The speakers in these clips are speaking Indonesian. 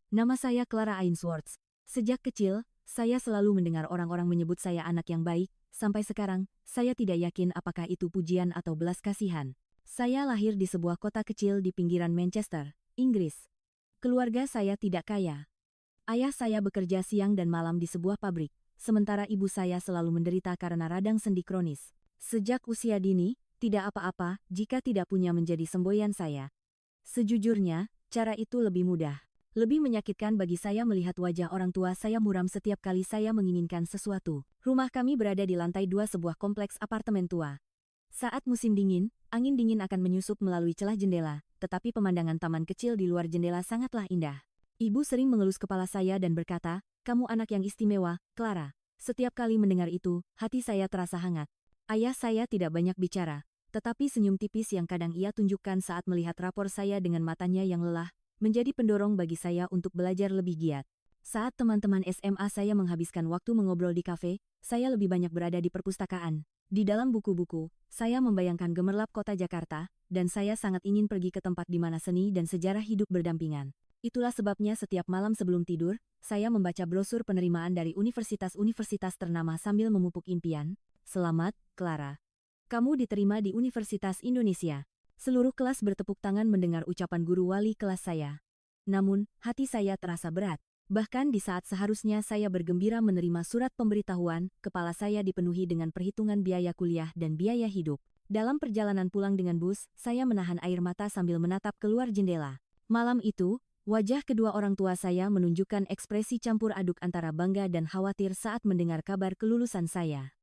nama saya Clara Ainsworth. Sejak kecil, saya selalu mendengar orang-orang menyebut saya anak yang baik. Sampai sekarang, saya tidak yakin apakah itu pujian atau belas kasihan. Saya lahir di sebuah kota kecil di pinggiran Manchester, Inggris. Keluarga saya tidak kaya. Ayah saya bekerja siang dan malam di sebuah pabrik, sementara ibu saya selalu menderita karena radang sendi kronis. Sejak usia dini, tidak apa-apa jika tidak punya menjadi semboyan saya. Sejujurnya, cara itu lebih mudah. Lebih menyakitkan bagi saya melihat wajah orang tua saya muram setiap kali saya menginginkan sesuatu. Rumah kami berada di lantai 2 sebuah kompleks apartemen tua. Saat musim dingin, angin dingin akan menyusup melalui celah jendela, tetapi pemandangan taman kecil di luar jendela sangatlah indah. Ibu sering mengelus kepala saya dan berkata, "Kamu anak yang istimewa, Clara." Setiap kali mendengar itu, hati saya terasa hangat. Ayah saya tidak banyak bicara, tetapi senyum tipis yang kadang ia tunjukkan saat melihat rapor saya dengan matanya yang lelah, menjadi pendorong bagi saya untuk belajar lebih giat. Saat teman-teman SMA saya menghabiskan waktu mengobrol di kafe, saya lebih banyak berada di perpustakaan. Di dalam buku-buku, saya membayangkan gemerlap kota Jakarta, dan saya sangat ingin pergi ke tempat di mana seni dan sejarah hidup berdampingan. Itulah sebabnya setiap malam sebelum tidur, saya membaca brosur penerimaan dari universitas-universitas ternama sambil memupuk impian. Selamat, Clara. Kamu diterima di Universitas Indonesia. Seluruh kelas bertepuk tangan mendengar ucapan guru wali kelas saya. Namun, hati saya terasa berat. Bahkan di saat seharusnya saya bergembira menerima surat pemberitahuan, kepala saya dipenuhi dengan perhitungan biaya kuliah dan biaya hidup. Dalam perjalanan pulang dengan bus, saya menahan air mata sambil menatap keluar jendela. Malam itu, wajah kedua orang tua saya menunjukkan ekspresi campur aduk antara bangga dan khawatir saat mendengar kabar kelulusan saya.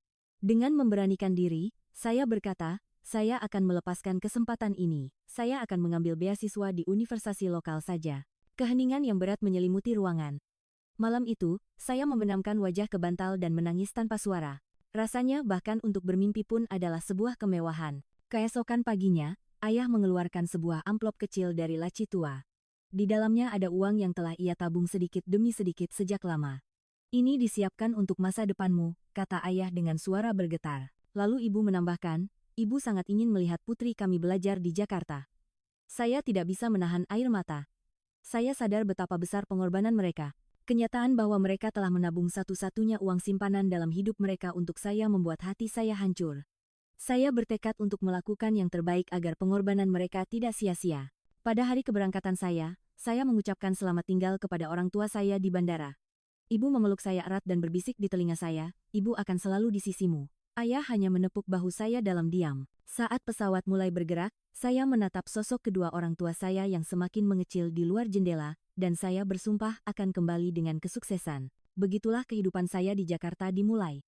Dengan memberanikan diri, saya berkata, saya akan melepaskan kesempatan ini. Saya akan mengambil beasiswa di universitas lokal saja. Keheningan yang berat menyelimuti ruangan. Malam itu, saya membenamkan wajah ke bantal dan menangis tanpa suara. Rasanya bahkan untuk bermimpi pun adalah sebuah kemewahan. Keesokan paginya, ayah mengeluarkan sebuah amplop kecil dari laci tua. Di dalamnya ada uang yang telah ia tabung sedikit demi sedikit sejak lama. Ini disiapkan untuk masa depanmu, kata ayah dengan suara bergetar. Lalu ibu menambahkan, ibu sangat ingin melihat putri kami belajar di Jakarta. Saya tidak bisa menahan air mata. Saya sadar betapa besar pengorbanan mereka. Kenyataan bahwa mereka telah menabung satu-satunya uang simpanan dalam hidup mereka untuk saya membuat hati saya hancur. Saya bertekad untuk melakukan yang terbaik agar pengorbanan mereka tidak sia-sia. Pada hari keberangkatan saya mengucapkan selamat tinggal kepada orang tua saya di bandara. Ibu memeluk saya erat dan berbisik di telinga saya, ibu akan selalu di sisimu. Ayah hanya menepuk bahu saya dalam diam. Saat pesawat mulai bergerak, saya menatap sosok kedua orang tua saya yang semakin mengecil di luar jendela, dan saya bersumpah akan kembali dengan kesuksesan. Begitulah kehidupan saya di Jakarta dimulai.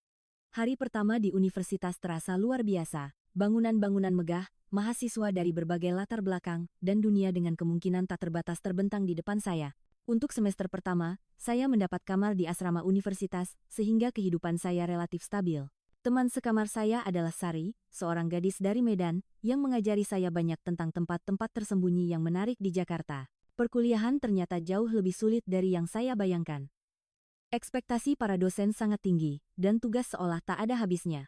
Hari pertama di universitas terasa luar biasa. Bangunan-bangunan megah, mahasiswa dari berbagai latar belakang, dan dunia dengan kemungkinan tak terbatas terbentang di depan saya. Untuk semester pertama, saya mendapat kamar di asrama universitas, sehingga kehidupan saya relatif stabil. Teman sekamar saya adalah Sari, seorang gadis dari Medan, yang mengajari saya banyak tentang tempat-tempat tersembunyi yang menarik di Jakarta. Perkuliahan ternyata jauh lebih sulit dari yang saya bayangkan. Ekspektasi para dosen sangat tinggi, dan tugas seolah tak ada habisnya.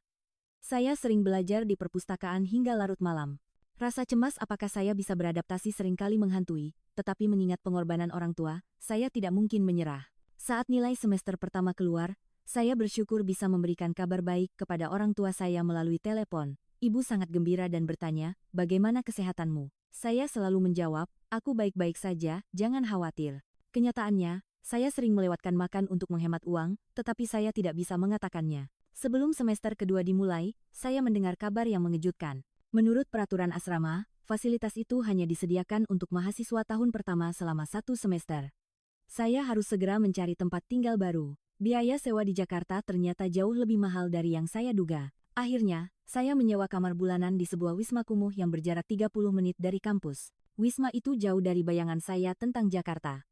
Saya sering belajar di perpustakaan hingga larut malam. Rasa cemas apakah saya bisa beradaptasi seringkali menghantui, tetapi mengingat pengorbanan orang tua, saya tidak mungkin menyerah. Saat nilai semester pertama keluar, saya bersyukur bisa memberikan kabar baik kepada orang tua saya melalui telepon. Ibu sangat gembira dan bertanya, "Bagaimana kesehatanmu?" Saya selalu menjawab, "Aku baik-baik saja, jangan khawatir." Kenyataannya, saya sering melewatkan makan untuk menghemat uang, tetapi saya tidak bisa mengatakannya. Sebelum semester kedua dimulai, saya mendengar kabar yang mengejutkan. Menurut peraturan asrama, fasilitas itu hanya disediakan untuk mahasiswa tahun pertama selama 1 semester. Saya harus segera mencari tempat tinggal baru. Biaya sewa di Jakarta ternyata jauh lebih mahal dari yang saya duga. Akhirnya, saya menyewa kamar bulanan di sebuah wisma kumuh yang berjarak 30 menit dari kampus. Wisma itu jauh dari bayangan saya tentang Jakarta.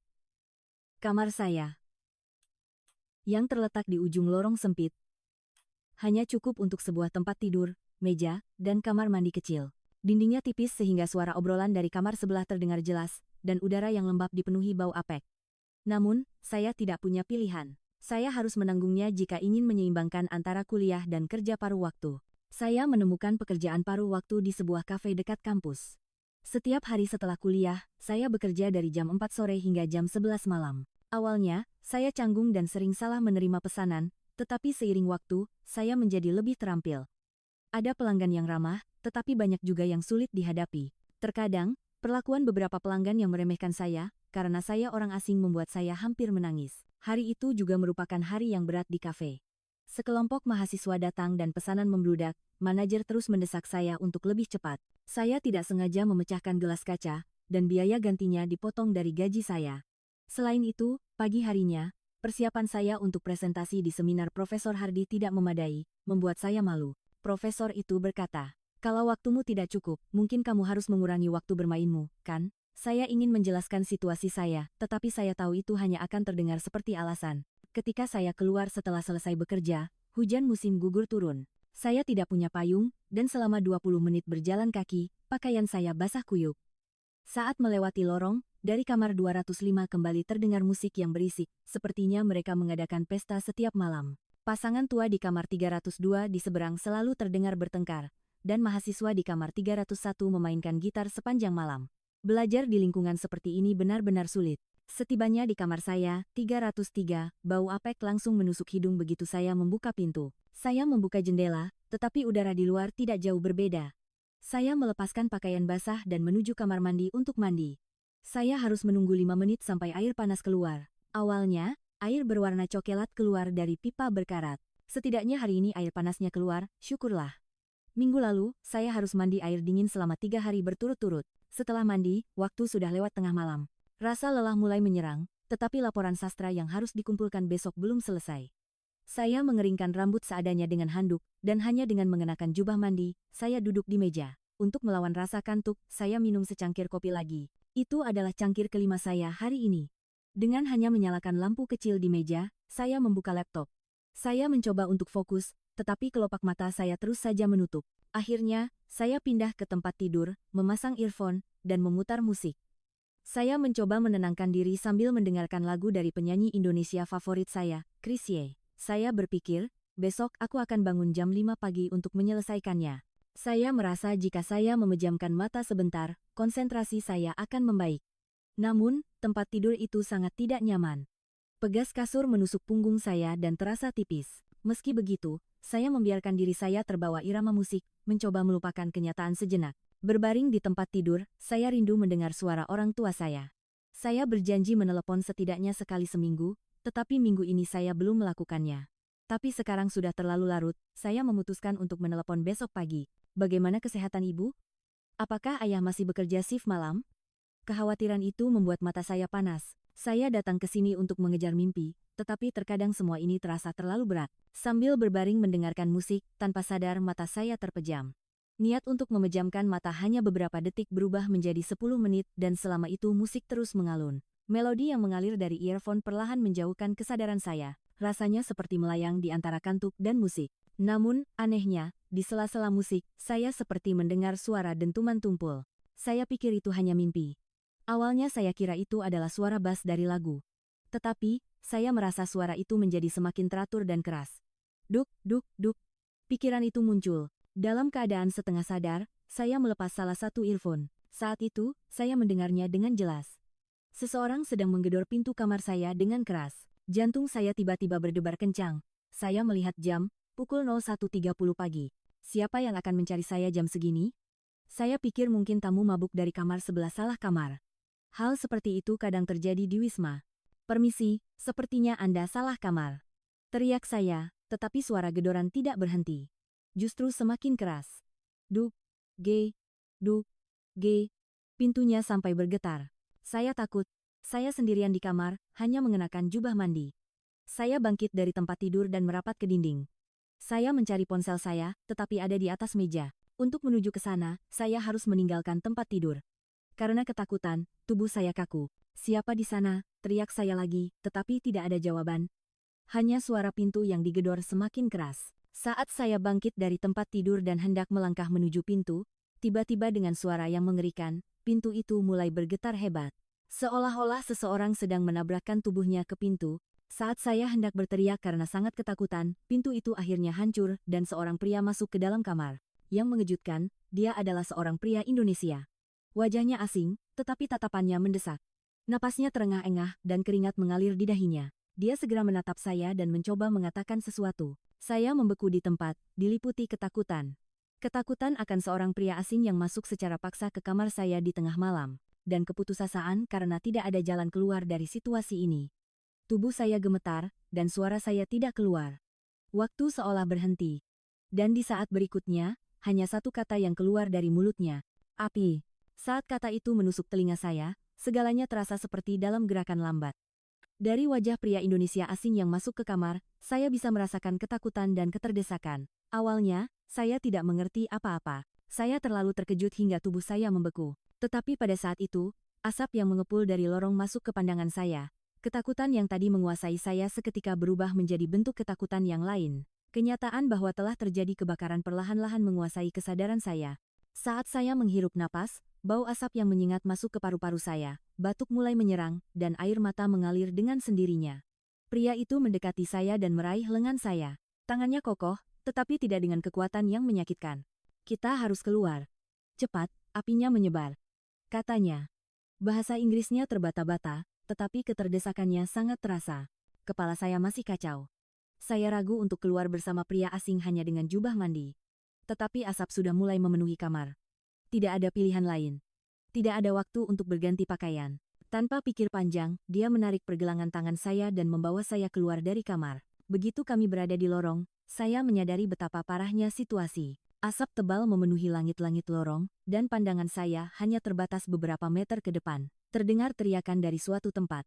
Kamar saya, yang terletak di ujung lorong sempit, hanya cukup untuk sebuah tempat tidur, meja, dan kamar mandi kecil. Dindingnya tipis sehingga suara obrolan dari kamar sebelah terdengar jelas, dan udara yang lembab dipenuhi bau apek. Namun, saya tidak punya pilihan. Saya harus menanggungnya jika ingin menyeimbangkan antara kuliah dan kerja paruh waktu. Saya menemukan pekerjaan paruh waktu di sebuah kafe dekat kampus. Setiap hari setelah kuliah, saya bekerja dari jam 4 sore hingga jam 11 malam. Awalnya, saya canggung dan sering salah menerima pesanan, tetapi seiring waktu, saya menjadi lebih terampil. Ada pelanggan yang ramah, tetapi banyak juga yang sulit dihadapi. Terkadang, perlakuan beberapa pelanggan yang meremehkan saya, karena saya orang asing membuat saya hampir menangis. Hari itu juga merupakan hari yang berat di kafe. Sekelompok mahasiswa datang dan pesanan membludak, manajer terus mendesak saya untuk lebih cepat. Saya tidak sengaja memecahkan gelas kaca, dan biaya gantinya dipotong dari gaji saya. Selain itu, pagi harinya, persiapan saya untuk presentasi di seminar Profesor Hardy tidak memadai, membuat saya malu. Profesor itu berkata, "Kalau waktumu tidak cukup, mungkin kamu harus mengurangi waktu bermainmu, kan?" Saya ingin menjelaskan situasi saya, tetapi saya tahu itu hanya akan terdengar seperti alasan. Ketika saya keluar setelah selesai bekerja, hujan musim gugur turun. Saya tidak punya payung, dan selama 20 menit berjalan kaki, pakaian saya basah kuyup. Saat melewati lorong, dari kamar 205 kembali terdengar musik yang berisik, sepertinya mereka mengadakan pesta setiap malam. Pasangan tua di kamar 302 di seberang selalu terdengar bertengkar, dan mahasiswa di kamar 301 memainkan gitar sepanjang malam. Belajar di lingkungan seperti ini benar-benar sulit. Setibanya di kamar saya, 303, bau apek langsung menusuk hidung begitu saya membuka pintu. Saya membuka jendela, tetapi udara di luar tidak jauh berbeda. Saya melepaskan pakaian basah dan menuju kamar mandi untuk mandi. Saya harus menunggu 5 menit sampai air panas keluar. Awalnya, air berwarna coklat keluar dari pipa berkarat. Setidaknya hari ini air panasnya keluar, syukurlah. Minggu lalu, saya harus mandi air dingin selama 3 hari berturut-turut. Setelah mandi, waktu sudah lewat tengah malam. Rasa lelah mulai menyerang, tetapi laporan sastra yang harus dikumpulkan besok belum selesai. Saya mengeringkan rambut seadanya dengan handuk, dan hanya dengan mengenakan jubah mandi, saya duduk di meja. Untuk melawan rasa kantuk, saya minum secangkir kopi lagi. Itu adalah cangkir kelima saya hari ini. Dengan hanya menyalakan lampu kecil di meja, saya membuka laptop. Saya mencoba untuk fokus, tetapi kelopak mata saya terus saja menutup. Akhirnya, saya pindah ke tempat tidur, memasang earphone, dan memutar musik. Saya mencoba menenangkan diri sambil mendengarkan lagu dari penyanyi Indonesia favorit saya, Chrisye. Saya berpikir, besok aku akan bangun jam 5 pagi untuk menyelesaikannya. Saya merasa jika saya memejamkan mata sebentar, konsentrasi saya akan membaik. Namun, tempat tidur itu sangat tidak nyaman. Pegas kasur menusuk punggung saya dan terasa tipis. Meski begitu, saya membiarkan diri saya terbawa irama musik, mencoba melupakan kenyataan sejenak. Berbaring di tempat tidur, saya rindu mendengar suara orang tua saya. Saya berjanji menelepon setidaknya sekali seminggu, tetapi minggu ini saya belum melakukannya. Tapi sekarang sudah terlalu larut, saya memutuskan untuk menelepon besok pagi. Bagaimana kesehatan ibu? Apakah ayah masih bekerja shift malam? Kekhawatiran itu membuat mata saya panas. Saya datang ke sini untuk mengejar mimpi, tetapi terkadang semua ini terasa terlalu berat. Sambil berbaring mendengarkan musik, tanpa sadar mata saya terpejam. Niat untuk memejamkan mata hanya beberapa detik berubah menjadi 10 menit dan selama itu musik terus mengalun. Melodi yang mengalir dari earphone perlahan menjauhkan kesadaran saya. Rasanya seperti melayang di antara kantuk dan musik. Namun, anehnya, di sela-sela musik, saya seperti mendengar suara dentuman tumpul. Saya pikir itu hanya mimpi. Awalnya saya kira itu adalah suara bass dari lagu. Tetapi, saya merasa suara itu menjadi semakin teratur dan keras. Duk, duk, duk. Pikiran itu muncul. Dalam keadaan setengah sadar, saya melepas salah satu earphone. Saat itu, saya mendengarnya dengan jelas. Seseorang sedang menggedor pintu kamar saya dengan keras. Jantung saya tiba-tiba berdebar kencang. Saya melihat jam, pukul 01.30 pagi. Siapa yang akan mencari saya jam segini? Saya pikir mungkin tamu mabuk dari kamar sebelah salah kamar. Hal seperti itu kadang terjadi di Wisma. Permisi, sepertinya Anda salah kamar. Teriak saya, tetapi suara gedoran tidak berhenti. Justru semakin keras. Duk, G, duk, G. Pintunya sampai bergetar. Saya takut. Saya sendirian di kamar, hanya mengenakan jubah mandi. Saya bangkit dari tempat tidur dan merapat ke dinding. Saya mencari ponsel saya, tetapi ada di atas meja. Untuk menuju ke sana, saya harus meninggalkan tempat tidur. Karena ketakutan, tubuh saya kaku. Siapa di sana? Teriak saya lagi, tetapi tidak ada jawaban. Hanya suara pintu yang digedor semakin keras. Saat saya bangkit dari tempat tidur dan hendak melangkah menuju pintu, tiba-tiba dengan suara yang mengerikan, pintu itu mulai bergetar hebat. Seolah-olah seseorang sedang menabrakkan tubuhnya ke pintu. Saat saya hendak berteriak karena sangat ketakutan, pintu itu akhirnya hancur dan seorang pria masuk ke dalam kamar. Yang mengejutkan, dia adalah seorang pria Indonesia. Wajahnya asing, tetapi tatapannya mendesak. Napasnya terengah-engah dan keringat mengalir di dahinya. Dia segera menatap saya dan mencoba mengatakan sesuatu. Saya membeku di tempat, diliputi ketakutan. Ketakutan akan seorang pria asing yang masuk secara paksa ke kamar saya di tengah malam. Dan keputusasaan karena tidak ada jalan keluar dari situasi ini. Tubuh saya gemetar, dan suara saya tidak keluar. Waktu seolah berhenti. Dan di saat berikutnya, hanya satu kata yang keluar dari mulutnya. Api. Saat kata itu menusuk telinga saya, segalanya terasa seperti dalam gerakan lambat. Dari wajah pria Indonesia asing yang masuk ke kamar, saya bisa merasakan ketakutan dan keterdesakan. Awalnya, saya tidak mengerti apa-apa. Saya terlalu terkejut hingga tubuh saya membeku. Tetapi pada saat itu, asap yang mengepul dari lorong masuk ke pandangan saya. Ketakutan yang tadi menguasai saya seketika berubah menjadi bentuk ketakutan yang lain. Kenyataan bahwa telah terjadi kebakaran perlahan-lahan menguasai kesadaran saya. Saat saya menghirup napas, bau asap yang menyengat masuk ke paru-paru saya. Batuk mulai menyerang, dan air mata mengalir dengan sendirinya. Pria itu mendekati saya dan meraih lengan saya. Tangannya kokoh, tetapi tidak dengan kekuatan yang menyakitkan. Kita harus keluar. Cepat, apinya menyebar. Katanya. Bahasa Inggrisnya terbata-bata, tetapi keterdesakannya sangat terasa. Kepala saya masih kacau. Saya ragu untuk keluar bersama pria asing hanya dengan jubah mandi. Tetapi asap sudah mulai memenuhi kamar. Tidak ada pilihan lain. Tidak ada waktu untuk berganti pakaian. Tanpa pikir panjang, dia menarik pergelangan tangan saya dan membawa saya keluar dari kamar. Begitu kami berada di lorong, saya menyadari betapa parahnya situasi. Asap tebal memenuhi langit-langit lorong, dan pandangan saya hanya terbatas beberapa meter ke depan. Terdengar teriakan dari suatu tempat.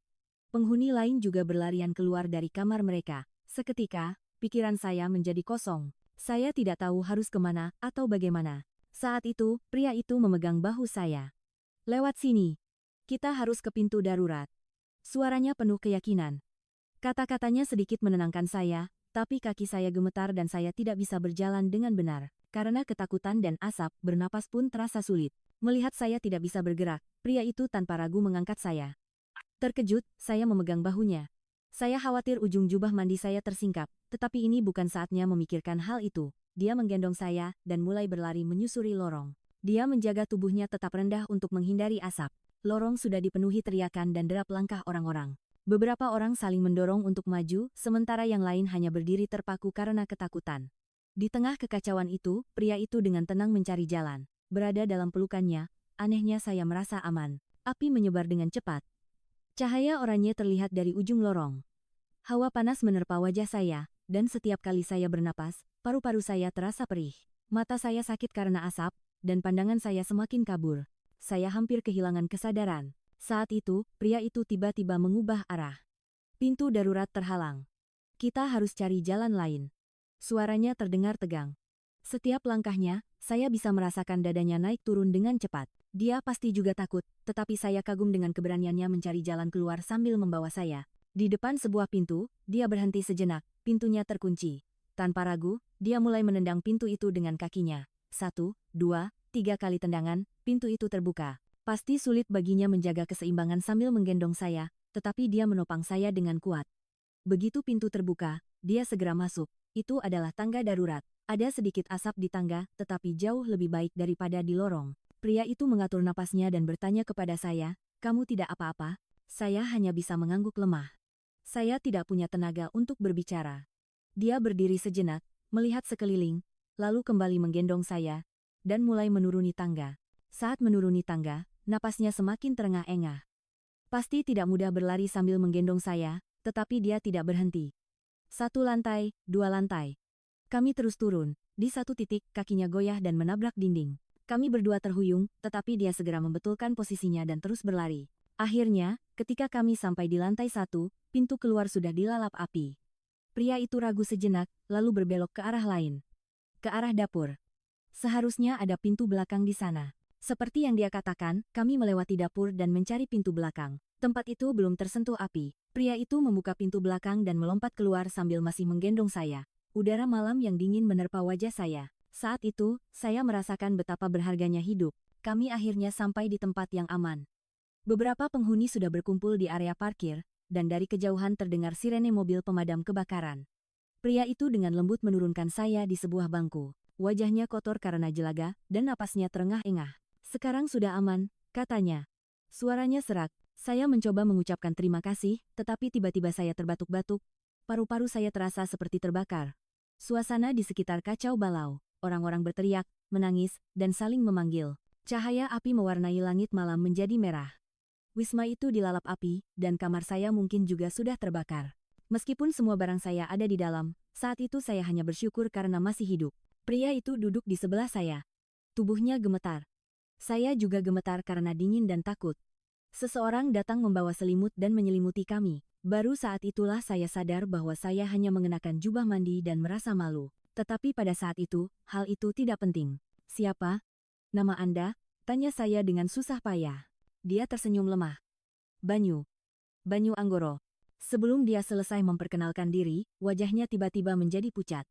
Penghuni lain juga berlarian keluar dari kamar mereka. Seketika, pikiran saya menjadi kosong. Saya tidak tahu harus kemana atau bagaimana. Saat itu, pria itu memegang bahu saya. Lewat sini. Kita harus ke pintu darurat. Suaranya penuh keyakinan. Kata-katanya sedikit menenangkan saya, tapi kaki saya gemetar dan saya tidak bisa berjalan dengan benar. Karena ketakutan dan asap, bernapas pun terasa sulit. Melihat saya tidak bisa bergerak, pria itu tanpa ragu mengangkat saya. Terkejut, saya memegang bahunya. Saya khawatir ujung jubah mandi saya tersingkap, tetapi ini bukan saatnya memikirkan hal itu. Dia menggendong saya, dan mulai berlari menyusuri lorong. Dia menjaga tubuhnya tetap rendah untuk menghindari asap. Lorong sudah dipenuhi teriakan dan derap langkah orang-orang. Beberapa orang saling mendorong untuk maju, sementara yang lain hanya berdiri terpaku karena ketakutan. Di tengah kekacauan itu, pria itu dengan tenang mencari jalan. Berada dalam pelukannya, anehnya saya merasa aman. Api menyebar dengan cepat. Cahaya oranye terlihat dari ujung lorong. Hawa panas menerpa wajah saya, dan setiap kali saya bernapas, paru-paru saya terasa perih. Mata saya sakit karena asap, dan pandangan saya semakin kabur. Saya hampir kehilangan kesadaran. Saat itu, pria itu tiba-tiba mengubah arah. Pintu darurat terhalang. Kita harus cari jalan lain. Suaranya terdengar tegang. Setiap langkahnya, saya bisa merasakan dadanya naik turun dengan cepat. Dia pasti juga takut, tetapi saya kagum dengan keberaniannya mencari jalan keluar sambil membawa saya. Di depan sebuah pintu, dia berhenti sejenak, pintunya terkunci. Tanpa ragu, dia mulai menendang pintu itu dengan kakinya. 1, 2, 3 kali tendangan, pintu itu terbuka. Pasti sulit baginya menjaga keseimbangan sambil menggendong saya, tetapi dia menopang saya dengan kuat. Begitu pintu terbuka, dia segera masuk. Itu adalah tangga darurat. Ada sedikit asap di tangga, tetapi jauh lebih baik daripada di lorong. Pria itu mengatur napasnya dan bertanya kepada saya, "Kamu tidak apa-apa?" Saya hanya bisa mengangguk lemah. Saya tidak punya tenaga untuk berbicara. Dia berdiri sejenak, melihat sekeliling, lalu kembali menggendong saya, dan mulai menuruni tangga. Saat menuruni tangga, napasnya semakin terengah-engah. Pasti tidak mudah berlari sambil menggendong saya, tetapi dia tidak berhenti. 1 lantai, 2 lantai. Kami terus turun. Di satu titik, kakinya goyah dan menabrak dinding. Kami berdua terhuyung, tetapi dia segera membetulkan posisinya dan terus berlari. Akhirnya, ketika kami sampai di lantai 1, pintu keluar sudah dilalap api. Pria itu ragu sejenak, lalu berbelok ke arah lain. Ke arah dapur. Seharusnya ada pintu belakang di sana. Seperti yang dia katakan, kami melewati dapur dan mencari pintu belakang. Tempat itu belum tersentuh api. Pria itu membuka pintu belakang dan melompat keluar sambil masih menggendong saya. Udara malam yang dingin menerpa wajah saya. Saat itu, saya merasakan betapa berharganya hidup. Kami akhirnya sampai di tempat yang aman. Beberapa penghuni sudah berkumpul di area parkir, dan dari kejauhan terdengar sirene mobil pemadam kebakaran. Pria itu dengan lembut menurunkan saya di sebuah bangku. Wajahnya kotor karena jelaga, dan napasnya terengah-engah. Sekarang sudah aman, katanya. Suaranya serak. Saya mencoba mengucapkan terima kasih, tetapi tiba-tiba saya terbatuk-batuk. Paru-paru saya terasa seperti terbakar. Suasana di sekitar kacau balau. Orang-orang berteriak, menangis, dan saling memanggil. Cahaya api mewarnai langit malam menjadi merah. Wisma itu dilalap api, dan kamar saya mungkin juga sudah terbakar. Meskipun semua barang saya ada di dalam, saat itu saya hanya bersyukur karena masih hidup. Pria itu duduk di sebelah saya. Tubuhnya gemetar. Saya juga gemetar karena dingin dan takut. Seseorang datang membawa selimut dan menyelimuti kami. Baru saat itulah saya sadar bahwa saya hanya mengenakan jubah mandi dan merasa malu. Tetapi pada saat itu, hal itu tidak penting. Siapa? Nama Anda? Tanya saya dengan susah payah. Dia tersenyum lemah. Banyu. Banyu Anggoro. Sebelum dia selesai memperkenalkan diri, wajahnya tiba-tiba menjadi pucat.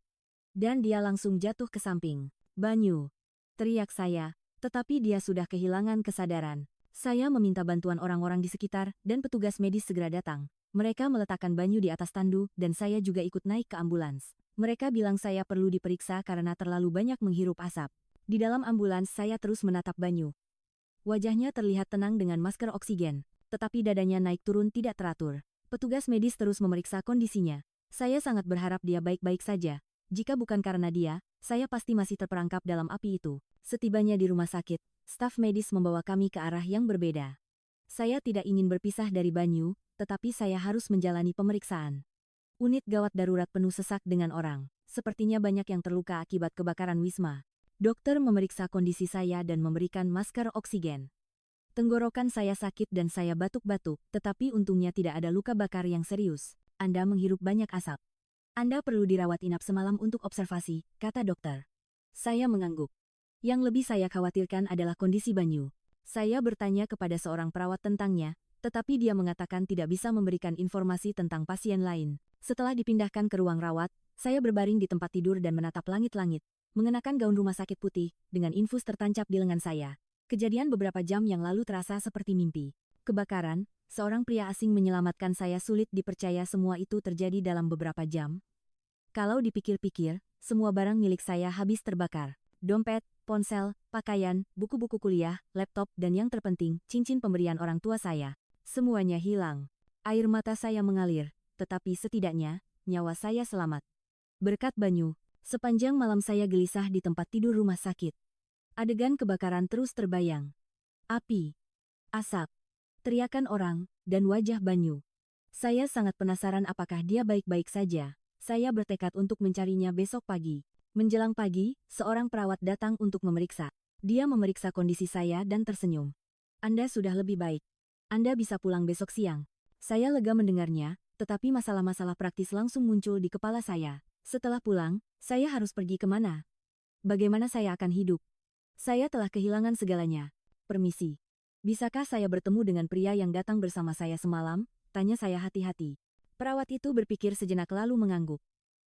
Dan dia langsung jatuh ke samping. Banyu. Teriak saya, tetapi dia sudah kehilangan kesadaran. Saya meminta bantuan orang-orang di sekitar, dan petugas medis segera datang. Mereka meletakkan Banyu di atas tandu, dan saya juga ikut naik ke ambulans. Mereka bilang saya perlu diperiksa karena terlalu banyak menghirup asap. Di dalam ambulans saya terus menatap Banyu. Wajahnya terlihat tenang dengan masker oksigen, tetapi dadanya naik turun tidak teratur. Petugas medis terus memeriksa kondisinya. Saya sangat berharap dia baik-baik saja. Jika bukan karena dia, saya pasti masih terperangkap dalam api itu. Setibanya di rumah sakit, staf medis membawa kami ke arah yang berbeda. Saya tidak ingin berpisah dari Banyu, tetapi saya harus menjalani pemeriksaan. Unit gawat darurat penuh sesak dengan orang. Sepertinya banyak yang terluka akibat kebakaran Wisma. Dokter memeriksa kondisi saya dan memberikan masker oksigen. Tenggorokan saya sakit dan saya batuk-batuk, tetapi untungnya tidak ada luka bakar yang serius. Anda menghirup banyak asap. Anda perlu dirawat inap semalam untuk observasi, kata dokter. Saya mengangguk. Yang lebih saya khawatirkan adalah kondisi Banyu. Saya bertanya kepada seorang perawat tentangnya, tetapi dia mengatakan tidak bisa memberikan informasi tentang pasien lain. Setelah dipindahkan ke ruang rawat, saya berbaring di tempat tidur dan menatap langit-langit, mengenakan gaun rumah sakit putih, dengan infus tertancap di lengan saya. Kejadian beberapa jam yang lalu terasa seperti mimpi. Kebakaran, seorang pria asing menyelamatkan saya, sulit dipercaya semua itu terjadi dalam beberapa jam. Kalau dipikir-pikir, semua barang milik saya habis terbakar. Dompet, ponsel, pakaian, buku-buku kuliah, laptop, dan yang terpenting, cincin pemberian orang tua saya. Semuanya hilang. Air mata saya mengalir, tetapi setidaknya, nyawa saya selamat. Berkat Banyu, sepanjang malam saya gelisah di tempat tidur rumah sakit. Adegan kebakaran terus terbayang. Api, asap, teriakan orang, dan wajah Banyu. Saya sangat penasaran apakah dia baik-baik saja. Saya bertekad untuk mencarinya besok pagi. Menjelang pagi, seorang perawat datang untuk memeriksa. Dia memeriksa kondisi saya dan tersenyum. Anda sudah lebih baik. Anda bisa pulang besok siang. Saya lega mendengarnya, tetapi masalah-masalah praktis langsung muncul di kepala saya. Setelah pulang, saya harus pergi kemana? Bagaimana saya akan hidup? Saya telah kehilangan segalanya. Permisi. Bisakah saya bertemu dengan pria yang datang bersama saya semalam? Tanya saya hati-hati. Perawat itu berpikir sejenak lalu mengangguk.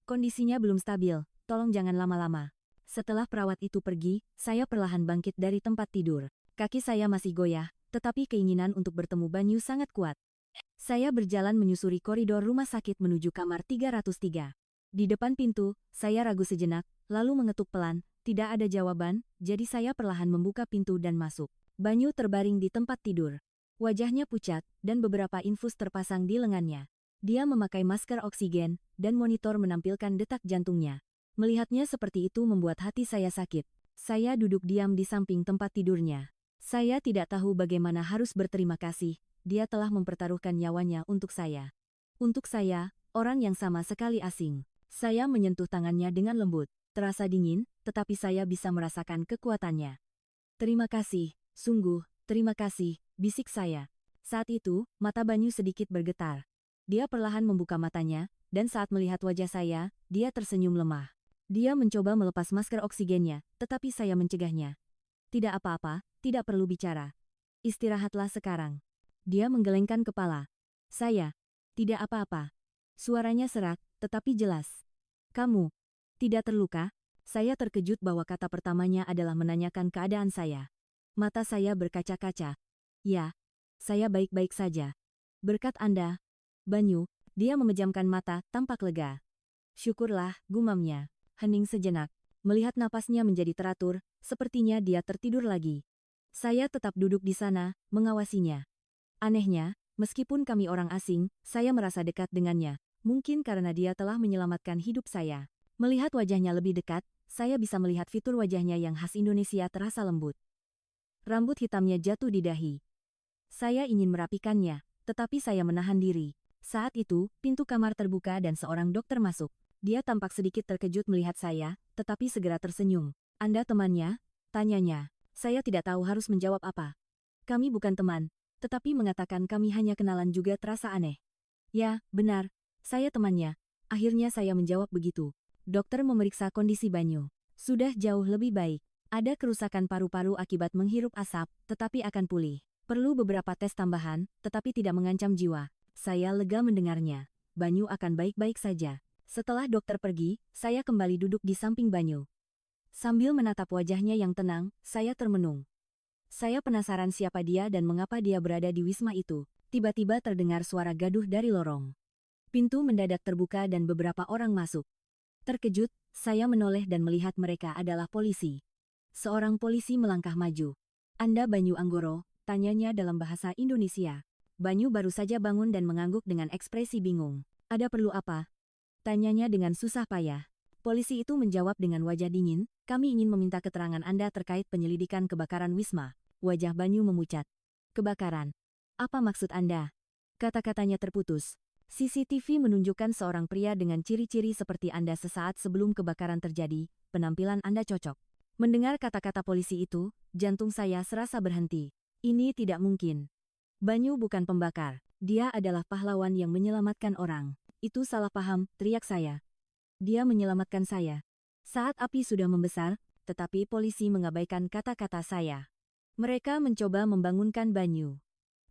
Kondisinya belum stabil. Tolong jangan lama-lama. Setelah perawat itu pergi, saya perlahan bangkit dari tempat tidur. Kaki saya masih goyah, tetapi keinginan untuk bertemu Banyu sangat kuat. Saya berjalan menyusuri koridor rumah sakit menuju kamar 303. Di depan pintu, saya ragu sejenak, lalu mengetuk pelan, tidak ada jawaban, jadi saya perlahan membuka pintu dan masuk. Banyu terbaring di tempat tidur. Wajahnya pucat, dan beberapa infus terpasang di lengannya. Dia memakai masker oksigen, dan monitor menampilkan detak jantungnya. Melihatnya seperti itu membuat hati saya sakit. Saya duduk diam di samping tempat tidurnya. Saya tidak tahu bagaimana harus berterima kasih, dia telah mempertaruhkan nyawanya untuk saya. Untuk saya, orang yang sama sekali asing. Saya menyentuh tangannya dengan lembut. Terasa dingin, tetapi saya bisa merasakan kekuatannya. Terima kasih, sungguh, terima kasih, bisik saya. Saat itu, mata Banyu sedikit bergetar. Dia perlahan membuka matanya, dan saat melihat wajah saya, dia tersenyum lemah. Dia mencoba melepas masker oksigennya, tetapi saya mencegahnya. Tidak apa-apa, tidak perlu bicara. Istirahatlah sekarang. Dia menggelengkan kepala. Saya. Tidak apa-apa. Suaranya serak, tetapi jelas. Kamu. Tidak terluka? Saya terkejut bahwa kata pertamanya adalah menanyakan keadaan saya. Mata saya berkaca-kaca. Ya. Saya baik-baik saja. Berkat Anda. Banyu. Dia memejamkan mata, tampak lega. Syukurlah, gumamnya. Hening sejenak. Melihat napasnya menjadi teratur, sepertinya dia tertidur lagi. Saya tetap duduk di sana, mengawasinya. Anehnya, meskipun kami orang asing, saya merasa dekat dengannya. Mungkin karena dia telah menyelamatkan hidup saya. Melihat wajahnya lebih dekat, saya bisa melihat fitur wajahnya yang khas Indonesia terasa lembut. Rambut hitamnya jatuh di dahi. Saya ingin merapikannya, tetapi saya menahan diri. Saat itu, pintu kamar terbuka dan seorang dokter masuk. Dia tampak sedikit terkejut melihat saya, tetapi segera tersenyum. "Anda temannya?" tanyanya. Saya tidak tahu harus menjawab apa. "Kami bukan teman, tetapi mengatakan kami hanya kenalan juga terasa aneh." "Ya, benar. Saya temannya." Akhirnya saya menjawab begitu. Dokter memeriksa kondisi Banyu. Sudah jauh lebih baik. Ada kerusakan paru-paru akibat menghirup asap, tetapi akan pulih. Perlu beberapa tes tambahan, tetapi tidak mengancam jiwa. Saya lega mendengarnya. Banyu akan baik-baik saja. Setelah dokter pergi, saya kembali duduk di samping Banyu. Sambil menatap wajahnya yang tenang, saya termenung. Saya penasaran siapa dia dan mengapa dia berada di wisma itu. Tiba-tiba terdengar suara gaduh dari lorong. Pintu mendadak terbuka dan beberapa orang masuk. Terkejut, saya menoleh dan melihat mereka adalah polisi. Seorang polisi melangkah maju. "Anda Banyu Anggoro?" tanyanya dalam bahasa Indonesia. Banyu baru saja bangun dan mengangguk dengan ekspresi bingung. "Ada perlu apa?" tanyanya dengan susah payah. Polisi itu menjawab dengan wajah dingin, "Kami ingin meminta keterangan Anda terkait penyelidikan kebakaran Wisma." Wajah Banyu memucat. "Kebakaran? Apa maksud Anda?" Kata-katanya terputus. "CCTV menunjukkan seorang pria dengan ciri-ciri seperti Anda sesaat sebelum kebakaran terjadi, penampilan Anda cocok." Mendengar kata-kata polisi itu, jantung saya serasa berhenti. Ini tidak mungkin. Banyu bukan pembakar. Dia adalah pahlawan yang menyelamatkan orang. "Itu salah paham," teriak saya. "Dia menyelamatkan saya." Saat api sudah membesar, tetapi polisi mengabaikan kata-kata saya. Mereka mencoba membangunkan Banyu.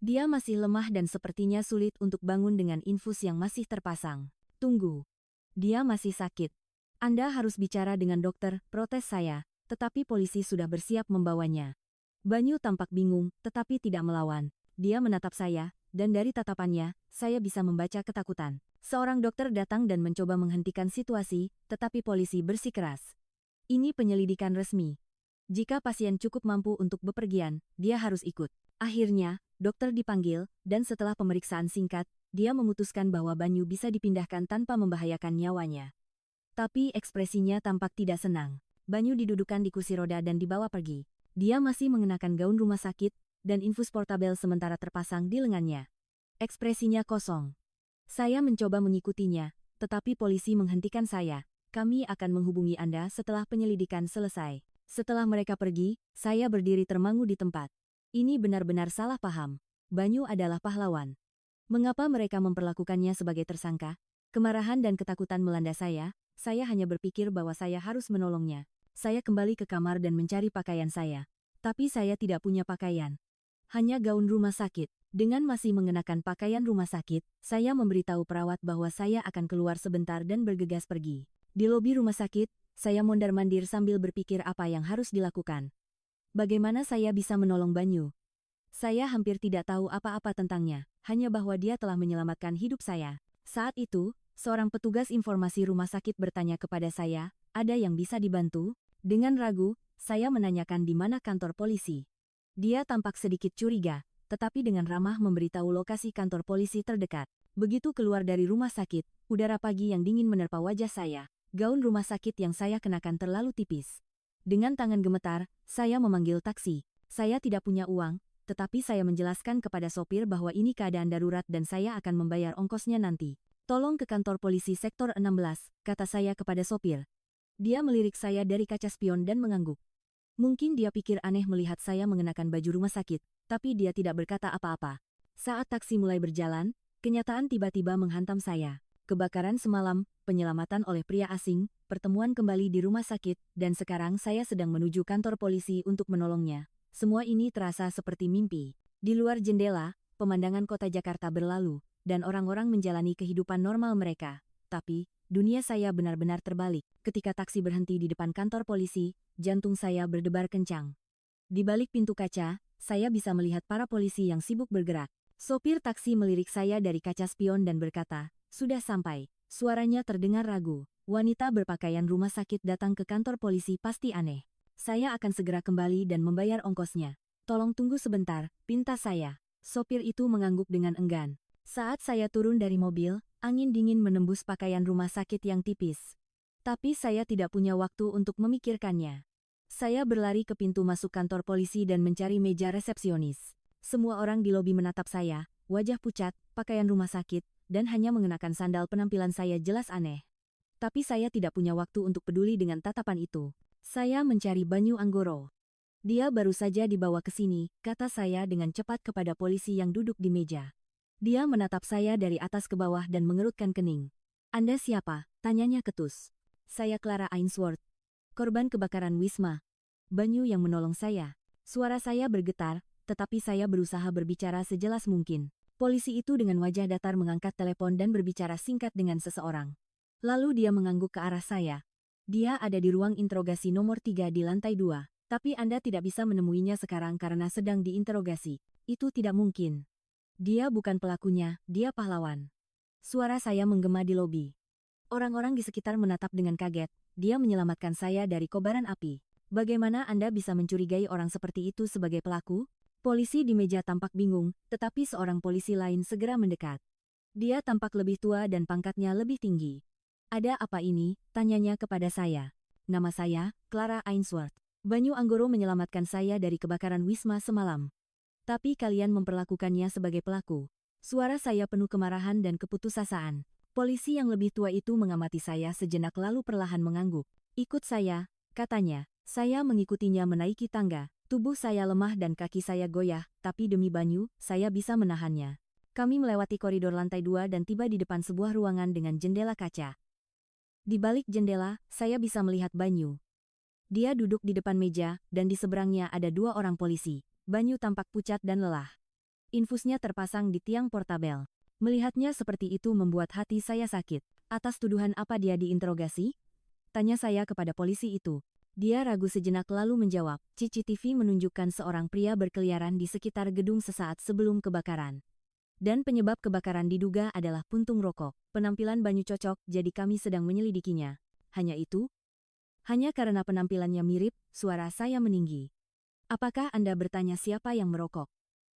Dia masih lemah dan sepertinya sulit untuk bangun dengan infus yang masih terpasang. "Tunggu. Dia masih sakit. Anda harus bicara dengan dokter," protes saya, tetapi polisi sudah bersiap membawanya. Banyu tampak bingung, tetapi tidak melawan. Dia menatap saya, dan dari tatapannya, saya bisa membaca ketakutan. Seorang dokter datang dan mencoba menghentikan situasi, tetapi polisi bersikeras. "Ini penyelidikan resmi. Jika pasien cukup mampu untuk bepergian, dia harus ikut." Akhirnya, dokter dipanggil, dan setelah pemeriksaan singkat, dia memutuskan bahwa Banyu bisa dipindahkan tanpa membahayakan nyawanya. Tapi ekspresinya tampak tidak senang. Banyu didudukan di kursi roda dan dibawa pergi. Dia masih mengenakan gaun rumah sakit, dan infus portabel sementara terpasang di lengannya. Ekspresinya kosong. Saya mencoba mengikutinya, tetapi polisi menghentikan saya. "Kami akan menghubungi Anda setelah penyelidikan selesai." Setelah mereka pergi, saya berdiri termangu di tempat. Ini benar-benar salah paham. Banyu adalah pahlawan. Mengapa mereka memperlakukannya sebagai tersangka? Kemarahan dan ketakutan melanda saya hanya berpikir bahwa saya harus menolongnya. Saya kembali ke kamar dan mencari pakaian saya. Tapi saya tidak punya pakaian. Hanya gaun rumah sakit. Dengan masih mengenakan pakaian rumah sakit, saya memberitahu perawat bahwa saya akan keluar sebentar dan bergegas pergi. Di lobi rumah sakit, saya mondar-mandir sambil berpikir apa yang harus dilakukan. Bagaimana saya bisa menolong Banyu? Saya hampir tidak tahu apa-apa tentangnya, hanya bahwa dia telah menyelamatkan hidup saya. Saat itu, seorang petugas informasi rumah sakit bertanya kepada saya, "Ada yang bisa dibantu?" Dengan ragu, saya menanyakan di mana kantor polisi. Dia tampak sedikit curiga, tetapi dengan ramah memberitahu lokasi kantor polisi terdekat. Begitu keluar dari rumah sakit, udara pagi yang dingin menerpa wajah saya. Gaun rumah sakit yang saya kenakan terlalu tipis. Dengan tangan gemetar, saya memanggil taksi. Saya tidak punya uang, tetapi saya menjelaskan kepada sopir bahwa ini keadaan darurat dan saya akan membayar ongkosnya nanti. "Tolong ke kantor polisi sektor 16, kata saya kepada sopir. Dia melirik saya dari kaca spion dan mengangguk. Mungkin dia pikir aneh melihat saya mengenakan baju rumah sakit, tapi dia tidak berkata apa-apa. Saat taksi mulai berjalan, kenyataan tiba-tiba menghantam saya. Kebakaran semalam, penyelamatan oleh pria asing, pertemuan kembali di rumah sakit, dan sekarang saya sedang menuju kantor polisi untuk menolongnya. Semua ini terasa seperti mimpi. Di luar jendela, pemandangan kota Jakarta berlalu, dan orang-orang menjalani kehidupan normal mereka. Tapi, dunia saya benar-benar terbalik. Ketika taksi berhenti di depan kantor polisi, jantung saya berdebar kencang. Di balik pintu kaca, saya bisa melihat para polisi yang sibuk bergerak. Sopir taksi melirik saya dari kaca spion dan berkata, "Sudah sampai." Suaranya terdengar ragu. Wanita berpakaian rumah sakit datang ke kantor polisi pasti aneh. Saya akan segera kembali dan membayar ongkosnya. Tolong tunggu sebentar, pinta saya. Sopir itu mengangguk dengan enggan. Saat saya turun dari mobil, angin dingin menembus pakaian rumah sakit yang tipis. Tapi saya tidak punya waktu untuk memikirkannya. Saya berlari ke pintu masuk kantor polisi dan mencari meja resepsionis. Semua orang di lobi menatap saya, wajah pucat, pakaian rumah sakit, dan hanya mengenakan sandal. Penampilan saya jelas aneh. Tapi saya tidak punya waktu untuk peduli dengan tatapan itu. Saya mencari Banyu Anggoro. Dia baru saja dibawa ke sini, kata saya dengan cepat kepada polisi yang duduk di meja. Dia menatap saya dari atas ke bawah dan mengerutkan kening. Anda siapa? Tanyanya ketus. Saya Clara Ainsworth. Korban kebakaran Wisma. Banyu yang menolong saya. Suara saya bergetar, tetapi saya berusaha berbicara sejelas mungkin. Polisi itu dengan wajah datar mengangkat telepon dan berbicara singkat dengan seseorang. Lalu dia mengangguk ke arah saya. Dia ada di ruang interogasi nomor 3 di lantai 2, tapi Anda tidak bisa menemuinya sekarang karena sedang diinterogasi. Itu tidak mungkin. Dia bukan pelakunya, dia pahlawan. Suara saya menggema di lobi. Orang-orang di sekitar menatap dengan kaget. Dia menyelamatkan saya dari kobaran api. Bagaimana Anda bisa mencurigai orang seperti itu sebagai pelaku? Polisi di meja tampak bingung, tetapi seorang polisi lain segera mendekat. Dia tampak lebih tua dan pangkatnya lebih tinggi. Ada apa ini? Tanyanya kepada saya. Nama saya, Clara Ainsworth. Banyu Anggoro menyelamatkan saya dari kebakaran Wisma semalam. Tapi kalian memperlakukannya sebagai pelaku. Suara saya penuh kemarahan dan keputusasaan. Polisi yang lebih tua itu mengamati saya sejenak lalu perlahan mengangguk. Ikut saya, katanya. Saya mengikutinya menaiki tangga. Tubuh saya lemah dan kaki saya goyah, tapi demi Banyu, saya bisa menahannya. Kami melewati koridor lantai 2 dan tiba di depan sebuah ruangan dengan jendela kaca. Di balik jendela, saya bisa melihat Banyu. Dia duduk di depan meja, dan di seberangnya ada 2 orang polisi. Banyu tampak pucat dan lelah. Infusnya terpasang di tiang portabel. Melihatnya seperti itu membuat hati saya sakit. Atas tuduhan apa dia diinterogasi? Tanya saya kepada polisi itu. Dia ragu sejenak lalu menjawab, CCTV menunjukkan seorang pria berkeliaran di sekitar gedung sesaat sebelum kebakaran. Dan penyebab kebakaran diduga adalah puntung rokok. Penampilan Banyu cocok, jadi kami sedang menyelidikinya. Hanya itu? Hanya karena penampilannya mirip, suara saya meninggi. Apakah Anda bertanya siapa yang merokok?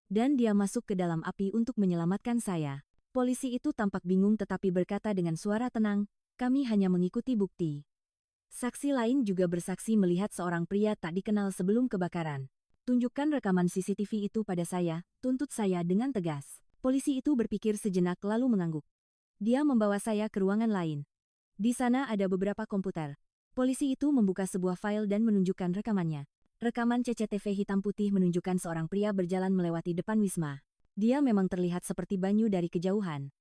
Dan dia masuk ke dalam api untuk menyelamatkan saya. Polisi itu tampak bingung tetapi berkata dengan suara tenang, kami hanya mengikuti bukti. Saksi lain juga bersaksi melihat seorang pria tak dikenal sebelum kebakaran. Tunjukkan rekaman CCTV itu pada saya, tuntut saya dengan tegas. Polisi itu berpikir sejenak lalu mengangguk. Dia membawa saya ke ruangan lain. Di sana ada beberapa komputer. Polisi itu membuka sebuah file dan menunjukkan rekamannya. Rekaman CCTV hitam putih menunjukkan seorang pria berjalan melewati depan Wisma. Dia memang terlihat seperti Banyu dari kejauhan.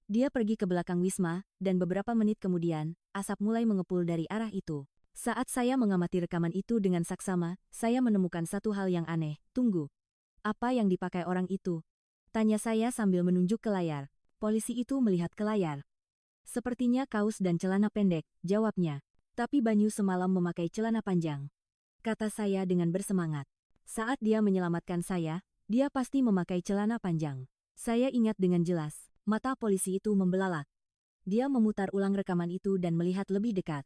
Dia pergi ke belakang Wisma, dan beberapa menit kemudian, asap mulai mengepul dari arah itu. Saat saya mengamati rekaman itu dengan saksama, saya menemukan satu hal yang aneh. Tunggu. Apa yang dipakai orang itu? Tanya saya sambil menunjuk ke layar. Polisi itu melihat ke layar. Sepertinya kaos dan celana pendek, jawabnya. Tapi Banyu semalam memakai celana panjang. Kata saya dengan bersemangat. Saat dia menyelamatkan saya, dia pasti memakai celana panjang. Saya ingat dengan jelas, mata polisi itu membelalak. Dia memutar ulang rekaman itu dan melihat lebih dekat.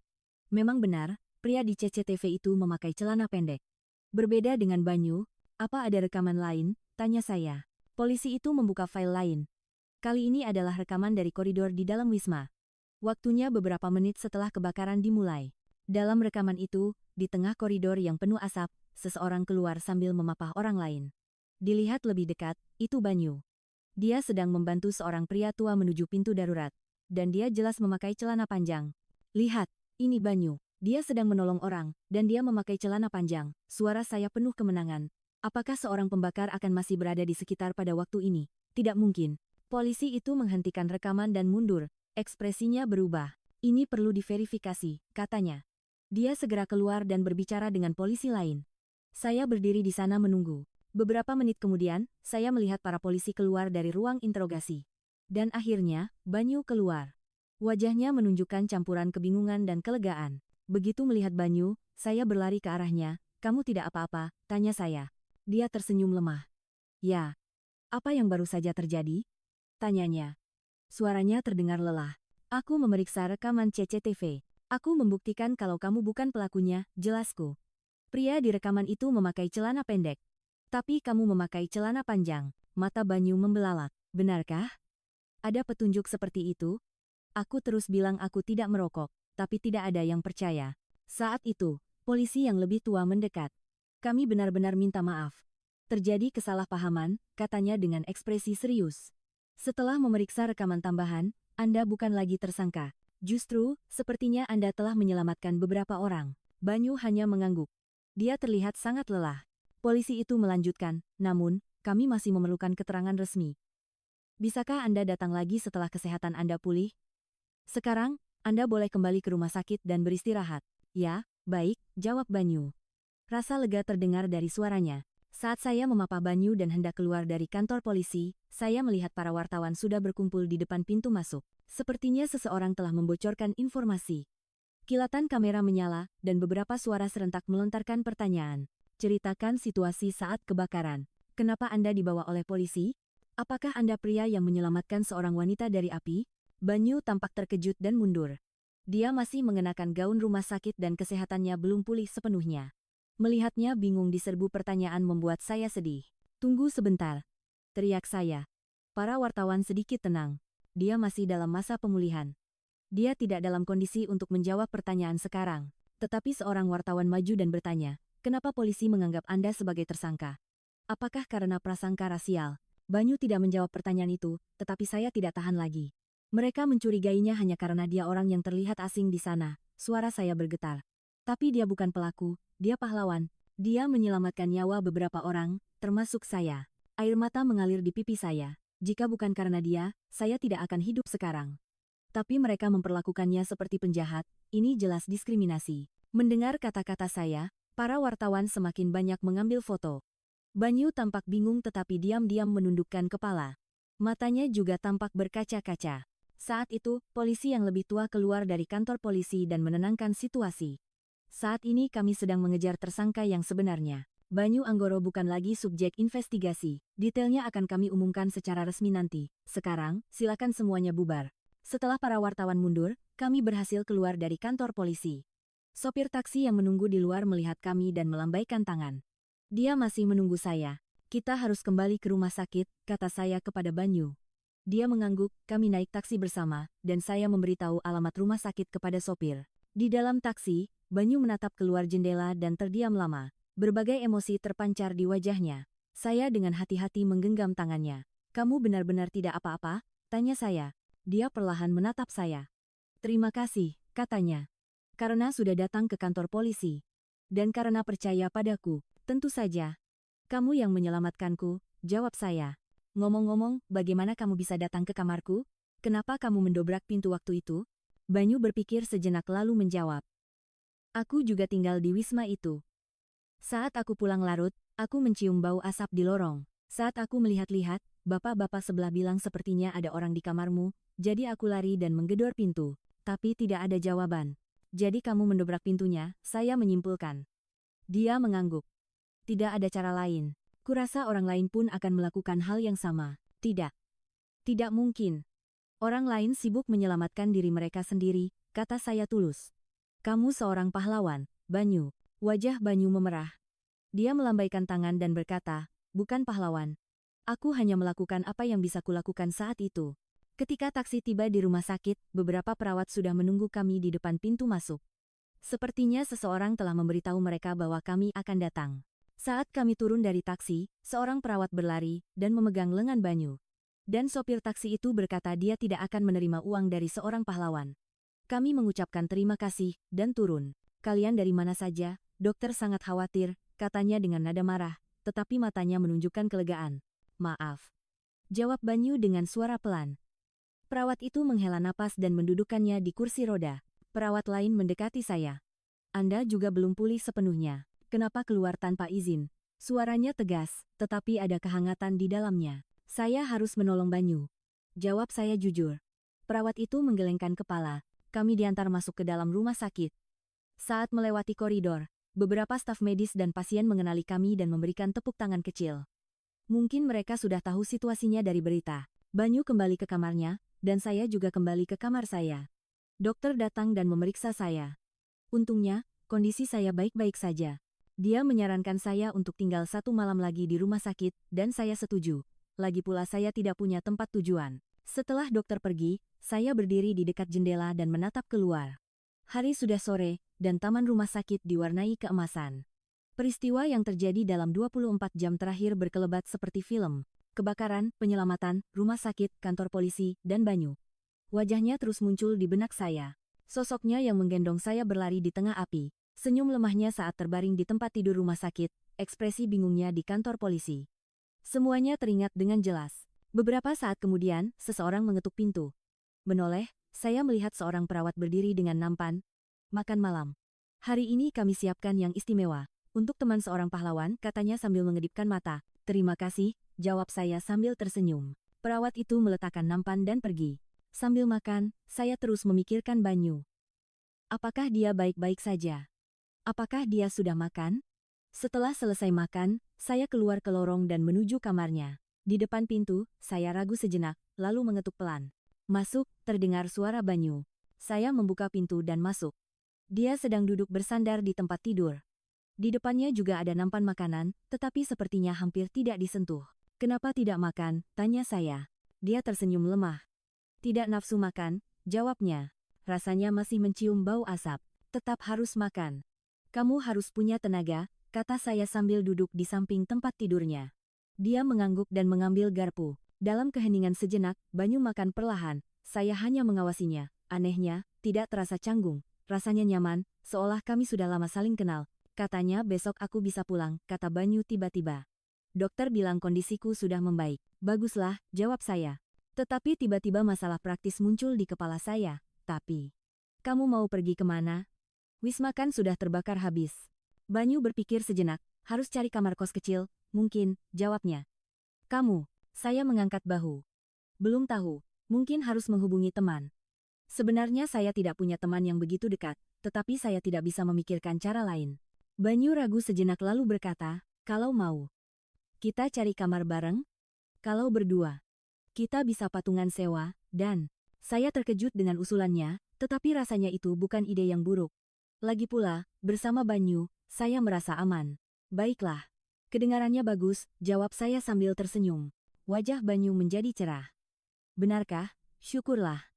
Memang benar, pria di CCTV itu memakai celana pendek. Berbeda dengan Banyu, apa ada rekaman lain? Tanya saya. Polisi itu membuka file lain. Kali ini adalah rekaman dari koridor di dalam Wisma. Waktunya beberapa menit setelah kebakaran dimulai. Dalam rekaman itu, di tengah koridor yang penuh asap, seseorang keluar sambil memapah orang lain. Dilihat lebih dekat, itu Banyu. Dia sedang membantu seorang pria tua menuju pintu darurat. Dan dia jelas memakai celana panjang. Lihat, ini Banyu. Dia sedang menolong orang, dan dia memakai celana panjang. Suara saya penuh kemenangan. Apakah seorang pembakar akan masih berada di sekitar pada waktu ini? Tidak mungkin. Polisi itu menghentikan rekaman dan mundur. Ekspresinya berubah. Ini perlu diverifikasi, katanya. Dia segera keluar dan berbicara dengan polisi lain. Saya berdiri di sana menunggu. Beberapa menit kemudian, saya melihat para polisi keluar dari ruang interogasi. Dan akhirnya, Banyu keluar. Wajahnya menunjukkan campuran kebingungan dan kelegaan. Begitu melihat Banyu, saya berlari ke arahnya. Kamu tidak apa-apa? Tanya saya. Dia tersenyum lemah. Ya. Apa yang baru saja terjadi? Tanyanya. Suaranya terdengar lelah. Aku memeriksa rekaman CCTV. Aku membuktikan kalau kamu bukan pelakunya, jelasku. Pria di rekaman itu memakai celana pendek. Tetapi kamu memakai celana panjang. Mata Banyu membelalak. Benarkah? Ada petunjuk seperti itu? Aku terus bilang aku tidak merokok, tapi tidak ada yang percaya. Saat itu, polisi yang lebih tua mendekat. Kami benar-benar minta maaf. Terjadi kesalahpahaman, katanya dengan ekspresi serius. Setelah memeriksa rekaman tambahan, Anda bukan lagi tersangka. Justru, sepertinya Anda telah menyelamatkan beberapa orang. Banyu hanya mengangguk. Dia terlihat sangat lelah. Polisi itu melanjutkan, namun, kami masih memerlukan keterangan resmi. Bisakah Anda datang lagi setelah kesehatan Anda pulih? Sekarang, Anda boleh kembali ke rumah sakit dan beristirahat. Ya, baik, jawab Banyu. Rasa lega terdengar dari suaranya. Saat saya memapa Banyu dan hendak keluar dari kantor polisi, saya melihat para wartawan sudah berkumpul di depan pintu masuk. Sepertinya seseorang telah membocorkan informasi. Kilatan kamera menyala, dan beberapa suara serentak melontarkan pertanyaan. Ceritakan situasi saat kebakaran. Kenapa Anda dibawa oleh polisi? Apakah Anda pria yang menyelamatkan seorang wanita dari api? Banyu tampak terkejut dan mundur. Dia masih mengenakan gaun rumah sakit dan kesehatannya belum pulih sepenuhnya. Melihatnya bingung diserbu pertanyaan membuat saya sedih. Tunggu sebentar, teriak saya. Para wartawan sedikit tenang. Dia masih dalam masa pemulihan. Dia tidak dalam kondisi untuk menjawab pertanyaan sekarang. Tetapi seorang wartawan maju dan bertanya, kenapa polisi menganggap Anda sebagai tersangka? Apakah karena prasangka rasial? Banyu tidak menjawab pertanyaan itu, tetapi saya tidak tahan lagi. Mereka mencurigainya hanya karena dia orang yang terlihat asing di sana. Suara saya bergetar. Tapi dia bukan pelaku, dia pahlawan. Dia menyelamatkan nyawa beberapa orang, termasuk saya. Air mata mengalir di pipi saya. Jika bukan karena dia, saya tidak akan hidup sekarang. Tapi mereka memperlakukannya seperti penjahat, ini jelas diskriminasi. Mendengar kata-kata saya, para wartawan semakin banyak mengambil foto. Banyu tampak bingung tetapi diam-diam menundukkan kepala. Matanya juga tampak berkaca-kaca. Saat itu, polisi yang lebih tua keluar dari kantor polisi dan menenangkan situasi. Saat ini kami sedang mengejar tersangka yang sebenarnya. Banyu Anggoro bukan lagi subjek investigasi. Detailnya akan kami umumkan secara resmi nanti. Sekarang, silakan semuanya bubar. Setelah para wartawan mundur, kami berhasil keluar dari kantor polisi. Sopir taksi yang menunggu di luar melihat kami dan melambaikan tangan. Dia masih menunggu saya. Kita harus kembali ke rumah sakit, kata saya kepada Banyu. Dia mengangguk, kami naik taksi bersama, dan saya memberitahu alamat rumah sakit kepada sopir. Di dalam taksi, Banyu menatap keluar jendela dan terdiam lama. Berbagai emosi terpancar di wajahnya. Saya dengan hati-hati menggenggam tangannya. Kamu benar-benar tidak apa-apa? Tanya saya. Dia perlahan menatap saya. Terima kasih, katanya. Karena sudah datang ke kantor polisi. Dan karena percaya padaku, tentu saja. Kamu yang menyelamatkanku, jawab saya. Ngomong-ngomong, bagaimana kamu bisa datang ke kamarku? Kenapa kamu mendobrak pintu waktu itu? Banyu berpikir sejenak lalu menjawab. Aku juga tinggal di wisma itu. Saat aku pulang larut, aku mencium bau asap di lorong. Saat aku melihat-lihat, bapak-bapak sebelah bilang sepertinya ada orang di kamarmu, jadi aku lari dan menggedor pintu. Tapi tidak ada jawaban. Jadi kamu mendobrak pintunya, saya menyimpulkan. Dia mengangguk. Tidak ada cara lain. Kurasa orang lain pun akan melakukan hal yang sama. Tidak. Tidak mungkin. Orang lain sibuk menyelamatkan diri mereka sendiri, kata saya tulus. Kamu seorang pahlawan, Banyu. Wajah Banyu memerah. Dia melambaikan tangan dan berkata, bukan pahlawan. Aku hanya melakukan apa yang bisa kulakukan saat itu. Ketika taksi tiba di rumah sakit, beberapa perawat sudah menunggu kami di depan pintu masuk. Sepertinya seseorang telah memberitahu mereka bahwa kami akan datang. Saat kami turun dari taksi, seorang perawat berlari dan memegang lengan Banyu. Dan sopir taksi itu berkata dia tidak akan menerima uang dari seorang pahlawan. Kami mengucapkan terima kasih dan turun. Kalian dari mana saja? Dokter sangat khawatir, katanya dengan nada marah, tetapi matanya menunjukkan kelegaan. Maaf. Jawab Banyu dengan suara pelan. Perawat itu menghela napas dan mendudukkannya di kursi roda. Perawat lain mendekati saya. Anda juga belum pulih sepenuhnya. Kenapa keluar tanpa izin? Suaranya tegas, tetapi ada kehangatan di dalamnya. Saya harus menolong Banyu. Jawab saya jujur. Perawat itu menggelengkan kepala. Kami diantar masuk ke dalam rumah sakit. Saat melewati koridor, beberapa staf medis dan pasien mengenali kami dan memberikan tepuk tangan kecil. Mungkin mereka sudah tahu situasinya dari berita. Banyu kembali ke kamarnya, dan saya juga kembali ke kamar saya. Dokter datang dan memeriksa saya. Untungnya, kondisi saya baik-baik saja. Dia menyarankan saya untuk tinggal 1 malam lagi di rumah sakit, dan saya setuju. Lagi pula saya tidak punya tempat tujuan. Setelah dokter pergi, saya berdiri di dekat jendela dan menatap keluar. Hari sudah sore, dan taman rumah sakit diwarnai keemasan. Peristiwa yang terjadi dalam 24 jam terakhir berkelebat seperti film. Kebakaran, penyelamatan, rumah sakit, kantor polisi, dan Banyu. Wajahnya terus muncul di benak saya. Sosoknya yang menggendong saya berlari di tengah api. Senyum lemahnya saat terbaring di tempat tidur rumah sakit, ekspresi bingungnya di kantor polisi. Semuanya teringat dengan jelas. Beberapa saat kemudian, seseorang mengetuk pintu. Menoleh, saya melihat seorang perawat berdiri dengan nampan. Makan malam. Hari ini kami siapkan yang istimewa. Untuk teman seorang pahlawan, katanya sambil mengedipkan mata. Terima kasih, jawab saya sambil tersenyum. Perawat itu meletakkan nampan dan pergi. Sambil makan, saya terus memikirkan Banyu. Apakah dia baik-baik saja? Apakah dia sudah makan? Setelah selesai makan, saya keluar ke lorong dan menuju kamarnya. Di depan pintu, saya ragu sejenak, lalu mengetuk pelan. Masuk, terdengar suara Banyu. Saya membuka pintu dan masuk. Dia sedang duduk bersandar di tempat tidur. Di depannya juga ada nampan makanan, tetapi sepertinya hampir tidak disentuh. Kenapa tidak makan? Tanya saya. Dia tersenyum lemah. Tidak nafsu makan, jawabnya. Rasanya masih mencium bau asap. Tetap harus makan. Kamu harus punya tenaga, kata saya sambil duduk di samping tempat tidurnya. Dia mengangguk dan mengambil garpu. Dalam keheningan sejenak, Banyu makan perlahan. Saya hanya mengawasinya. Anehnya, tidak terasa canggung. Rasanya nyaman, seolah kami sudah lama saling kenal. Katanya besok aku bisa pulang, kata Banyu tiba-tiba. Dokter bilang kondisiku sudah membaik. Baguslah, jawab saya. Tetapi tiba-tiba masalah praktis muncul di kepala saya. Tapi, kamu mau pergi kemana? Wisma kan sudah terbakar habis. Banyu berpikir sejenak, harus cari kamar kos kecil, mungkin, jawabnya. Kamu, saya mengangkat bahu. Belum tahu, mungkin harus menghubungi teman. Sebenarnya saya tidak punya teman yang begitu dekat, tetapi saya tidak bisa memikirkan cara lain. Banyu ragu sejenak lalu berkata, kalau mau. Kita cari kamar bareng? Kalau berdua. Kita bisa patungan sewa, dan saya terkejut dengan usulannya, tetapi rasanya itu bukan ide yang buruk. Lagi pula, bersama Banyu, saya merasa aman. Baiklah. Kedengarannya bagus, jawab saya sambil tersenyum. Wajah Banyu menjadi cerah. Benarkah? Syukurlah.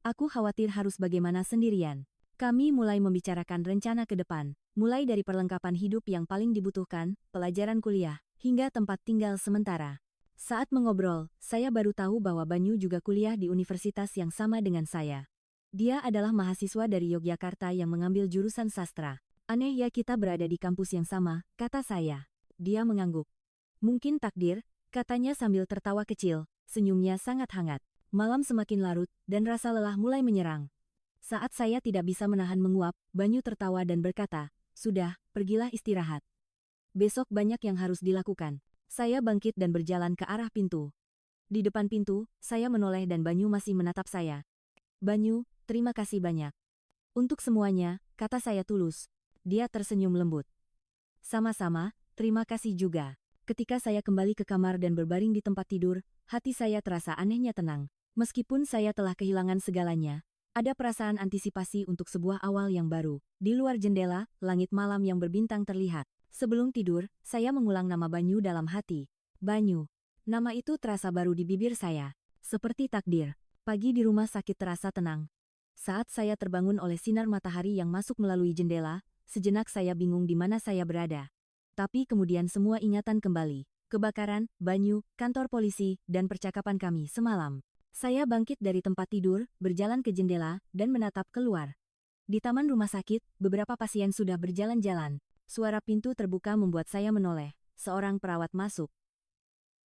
Aku khawatir harus bagaimana sendirian. Kami mulai membicarakan rencana ke depan, mulai dari perlengkapan hidup yang paling dibutuhkan, pelajaran kuliah, hingga tempat tinggal sementara. Saat mengobrol, saya baru tahu bahwa Banyu juga kuliah di universitas yang sama dengan saya. Dia adalah mahasiswa dari Yogyakarta yang mengambil jurusan sastra. Aneh ya kita berada di kampus yang sama, kata saya. Dia mengangguk. Mungkin takdir, katanya sambil tertawa kecil, senyumnya sangat hangat. Malam semakin larut, dan rasa lelah mulai menyerang. Saat saya tidak bisa menahan menguap, Banyu tertawa dan berkata, sudah, pergilah istirahat. Besok banyak yang harus dilakukan. Saya bangkit dan berjalan ke arah pintu. Di depan pintu, saya menoleh dan Banyu masih menatap saya. Banyu, terima kasih banyak. Untuk semuanya, kata saya tulus. Dia tersenyum lembut. Sama-sama, terima kasih juga. Ketika saya kembali ke kamar dan berbaring di tempat tidur, hati saya terasa anehnya tenang. Meskipun saya telah kehilangan segalanya, ada perasaan antisipasi untuk sebuah awal yang baru. Di luar jendela, langit malam yang berbintang terlihat. Sebelum tidur, saya mengulang nama Banyu dalam hati. Banyu. Nama itu terasa baru di bibir saya. Seperti takdir. Pagi di rumah sakit terasa tenang. Saat saya terbangun oleh sinar matahari yang masuk melalui jendela, sejenak saya bingung di mana saya berada. Tapi kemudian semua ingatan kembali. Kebakaran, Banyu, kantor polisi, dan percakapan kami semalam. Saya bangkit dari tempat tidur, berjalan ke jendela, dan menatap keluar. Di taman rumah sakit, beberapa pasien sudah berjalan-jalan. Suara pintu terbuka membuat saya menoleh. Seorang perawat masuk.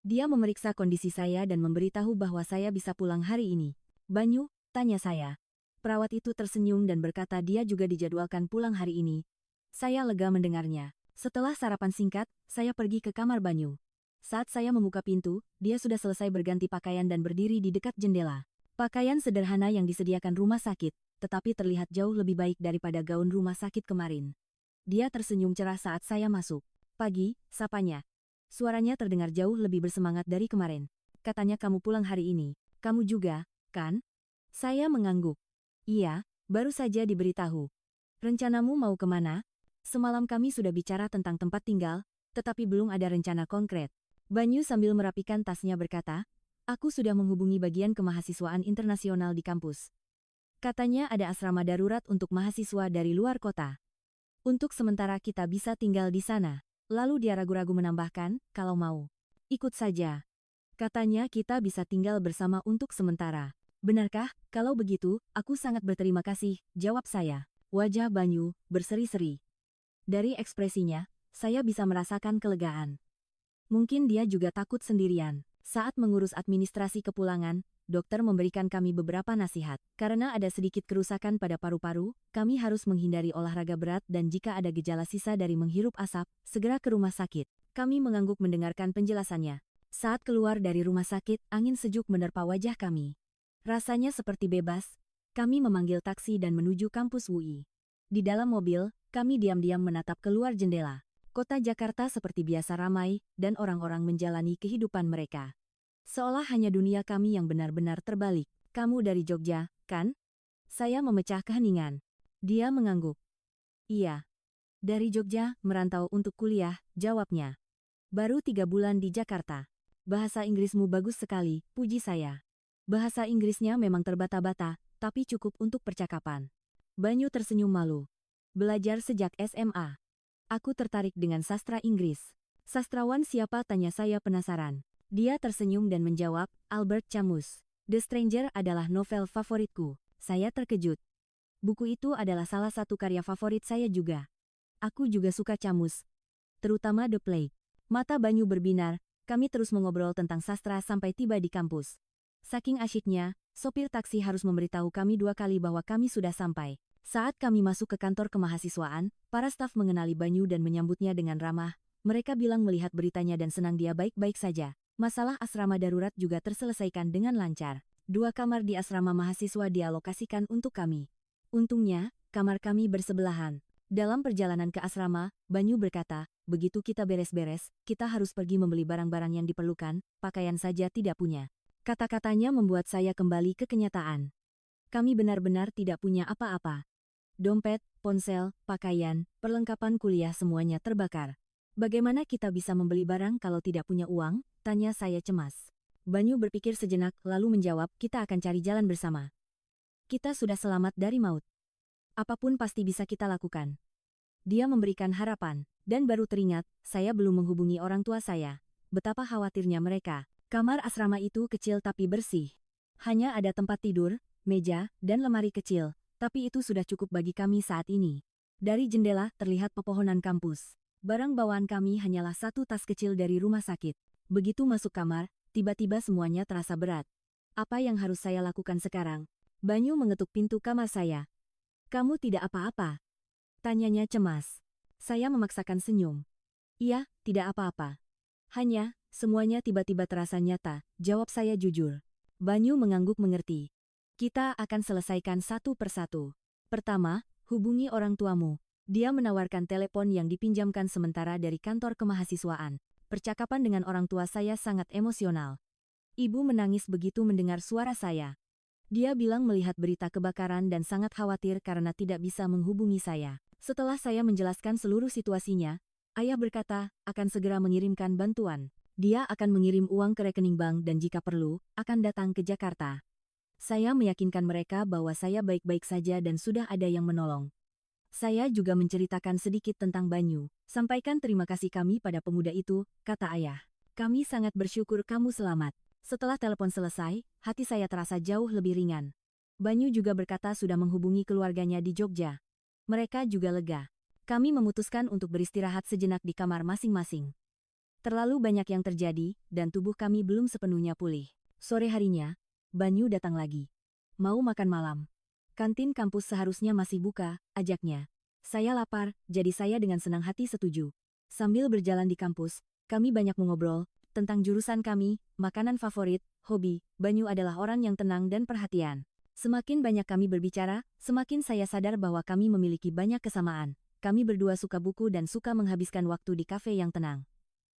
Dia memeriksa kondisi saya dan memberitahu bahwa saya bisa pulang hari ini. Banyu, tanya saya. Perawat itu tersenyum dan berkata dia juga dijadwalkan pulang hari ini. Saya lega mendengarnya. Setelah sarapan singkat, saya pergi ke kamar Banyu. Saat saya membuka pintu, dia sudah selesai berganti pakaian dan berdiri di dekat jendela. Pakaian sederhana yang disediakan rumah sakit, tetapi terlihat jauh lebih baik daripada gaun rumah sakit kemarin. Dia tersenyum cerah saat saya masuk. Pagi, sapanya. Suaranya terdengar jauh lebih bersemangat dari kemarin. Katanya kamu pulang hari ini. Kamu juga, kan? Saya mengangguk. Iya, baru saja diberitahu. Rencanamu mau kemana? Semalam kami sudah bicara tentang tempat tinggal, tetapi belum ada rencana konkret. Banyu sambil merapikan tasnya berkata, aku sudah menghubungi bagian kemahasiswaan internasional di kampus. Katanya ada asrama darurat untuk mahasiswa dari luar kota. Untuk sementara kita bisa tinggal di sana. Lalu dia ragu-ragu menambahkan, kalau mau. Ikut saja. Katanya kita bisa tinggal bersama untuk sementara. Benarkah? Kalau begitu, aku sangat berterima kasih, jawab saya. Wajah Banyu berseri-seri. Dari ekspresinya, saya bisa merasakan kelegaan. Mungkin dia juga takut sendirian. Saat mengurus administrasi kepulangan, dokter memberikan kami beberapa nasihat. Karena ada sedikit kerusakan pada paru-paru, kami harus menghindari olahraga berat dan jika ada gejala sisa dari menghirup asap, segera ke rumah sakit. Kami mengangguk mendengarkan penjelasannya. Saat keluar dari rumah sakit, angin sejuk menerpa wajah kami. Rasanya seperti bebas. Kami memanggil taksi dan menuju kampus UI. Di dalam mobil, kami diam-diam menatap keluar jendela. Kota Jakarta seperti biasa ramai, dan orang-orang menjalani kehidupan mereka. Seolah hanya dunia kami yang benar-benar terbalik. Kamu dari Jogja, kan? Saya memecah keheningan. Dia mengangguk. Iya. Dari Jogja, merantau untuk kuliah, jawabnya. Baru 3 bulan di Jakarta. Bahasa Inggrismu bagus sekali, puji saya. Bahasa Inggrisnya memang terbata-bata, tapi cukup untuk percakapan. Banyu tersenyum malu. Belajar sejak SMA. Aku tertarik dengan sastra Inggris. Sastrawan siapa? Tanya saya penasaran. Dia tersenyum dan menjawab, Albert Camus. The Stranger adalah novel favoritku. Saya terkejut. Buku itu adalah salah satu karya favorit saya juga. Aku juga suka Camus. Terutama The Plague. Mata Banyu berbinar, kami terus mengobrol tentang sastra sampai tiba di kampus. Saking asyiknya, sopir taksi harus memberitahu kami 2 kali bahwa kami sudah sampai. Saat kami masuk ke kantor kemahasiswaan, para staf mengenali Banyu dan menyambutnya dengan ramah. Mereka bilang melihat beritanya dan senang dia baik-baik saja. Masalah asrama darurat juga terselesaikan dengan lancar. 2 kamar di asrama mahasiswa dialokasikan untuk kami. Untungnya, kamar kami bersebelahan. Dalam perjalanan ke asrama, Banyu berkata, begitu kita beres-beres, kita harus pergi membeli barang-barang yang diperlukan, pakaian saja tidak punya. Kata-katanya membuat saya kembali ke kenyataan. Kami benar-benar tidak punya apa-apa. Dompet, ponsel, pakaian, perlengkapan kuliah semuanya terbakar. Bagaimana kita bisa membeli barang kalau tidak punya uang? Tanya saya cemas. Banyu berpikir sejenak lalu menjawab, kita akan cari jalan bersama. Kita sudah selamat dari maut. Apapun pasti bisa kita lakukan. Dia memberikan harapan, dan baru teringat, saya belum menghubungi orang tua saya. Betapa khawatirnya mereka. Kamar asrama itu kecil tapi bersih. Hanya ada tempat tidur, meja, dan lemari kecil. Tapi itu sudah cukup bagi kami saat ini. Dari jendela terlihat pepohonan kampus. Barang bawaan kami hanyalah 1 tas kecil dari rumah sakit. Begitu masuk kamar, tiba-tiba semuanya terasa berat. Apa yang harus saya lakukan sekarang? Banyu mengetuk pintu kamar saya. Kamu tidak apa-apa? Tanyanya cemas. Saya memaksakan senyum. Iya, tidak apa-apa. Hanya, semuanya tiba-tiba terasa nyata, jawab saya jujur. Banyu mengangguk mengerti. Kita akan selesaikan satu persatu. Pertama, hubungi orang tuamu. Dia menawarkan telepon yang dipinjamkan sementara dari kantor kemahasiswaan. Percakapan dengan orang tua saya sangat emosional. Ibu menangis begitu mendengar suara saya. Dia bilang melihat berita kebakaran dan sangat khawatir karena tidak bisa menghubungi saya. Setelah saya menjelaskan seluruh situasinya, ayah berkata, akan segera mengirimkan bantuan. Dia akan mengirim uang ke rekening bank dan jika perlu, akan datang ke Jakarta. Saya meyakinkan mereka bahwa saya baik-baik saja dan sudah ada yang menolong. Saya juga menceritakan sedikit tentang Banyu. Sampaikan terima kasih kami pada pemuda itu, kata ayah. Kami sangat bersyukur kamu selamat. Setelah telepon selesai, hati saya terasa jauh lebih ringan. Banyu juga berkata sudah menghubungi keluarganya di Jogja. Mereka juga lega. Kami memutuskan untuk beristirahat sejenak di kamar masing-masing. Terlalu banyak yang terjadi, dan tubuh kami belum sepenuhnya pulih. Sore harinya, Banyu datang lagi. Mau makan malam. Kantin kampus seharusnya masih buka, ajaknya. Saya lapar, jadi saya dengan senang hati setuju. Sambil berjalan di kampus, kami banyak mengobrol tentang jurusan kami, makanan favorit, hobi. Banyu adalah orang yang tenang dan perhatian. Semakin banyak kami berbicara, semakin saya sadar bahwa kami memiliki banyak kesamaan. Kami berdua suka buku dan suka menghabiskan waktu di kafe yang tenang.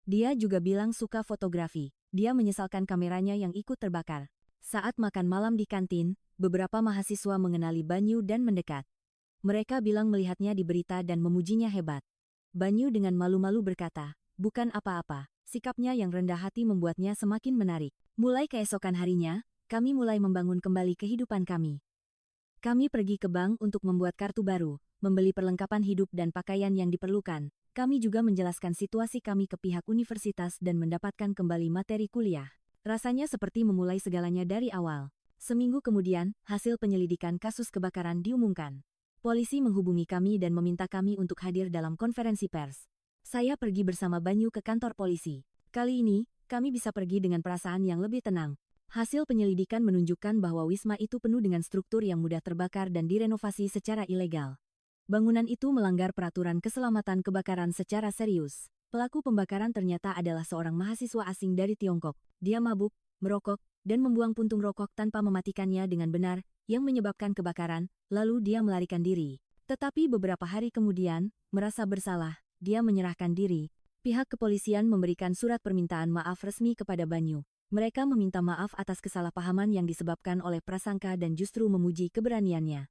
Dia juga bilang suka fotografi. Dia menyesalkan kameranya yang ikut terbakar. Saat makan malam di kantin, beberapa mahasiswa mengenali Banyu dan mendekat. Mereka bilang melihatnya di berita dan memujinya hebat. Banyu dengan malu-malu berkata, bukan apa-apa. Sikapnya yang rendah hati membuatnya semakin menarik. Mulai keesokan harinya, kami mulai membangun kembali kehidupan kami. Kami pergi ke bank untuk membuat kartu baru, membeli perlengkapan hidup dan pakaian yang diperlukan. Kami juga menjelaskan situasi kami ke pihak universitas dan mendapatkan kembali materi kuliah. Rasanya seperti memulai segalanya dari awal. Seminggu kemudian, hasil penyelidikan kasus kebakaran diumumkan. Polisi menghubungi kami dan meminta kami untuk hadir dalam konferensi pers. Saya pergi bersama Banyu ke kantor polisi. Kali ini, kami bisa pergi dengan perasaan yang lebih tenang. Hasil penyelidikan menunjukkan bahwa wisma itu penuh dengan struktur yang mudah terbakar dan direnovasi secara ilegal. Bangunan itu melanggar peraturan keselamatan kebakaran secara serius. Pelaku pembakaran ternyata adalah seorang mahasiswa asing dari Tiongkok. Dia mabuk, merokok, dan membuang puntung rokok tanpa mematikannya dengan benar, yang menyebabkan kebakaran, lalu dia melarikan diri. Tetapi beberapa hari kemudian, merasa bersalah, dia menyerahkan diri. Pihak kepolisian memberikan surat permintaan maaf resmi kepada Banyu. Mereka meminta maaf atas kesalahpahaman yang disebabkan oleh prasangka dan justru memuji keberaniannya.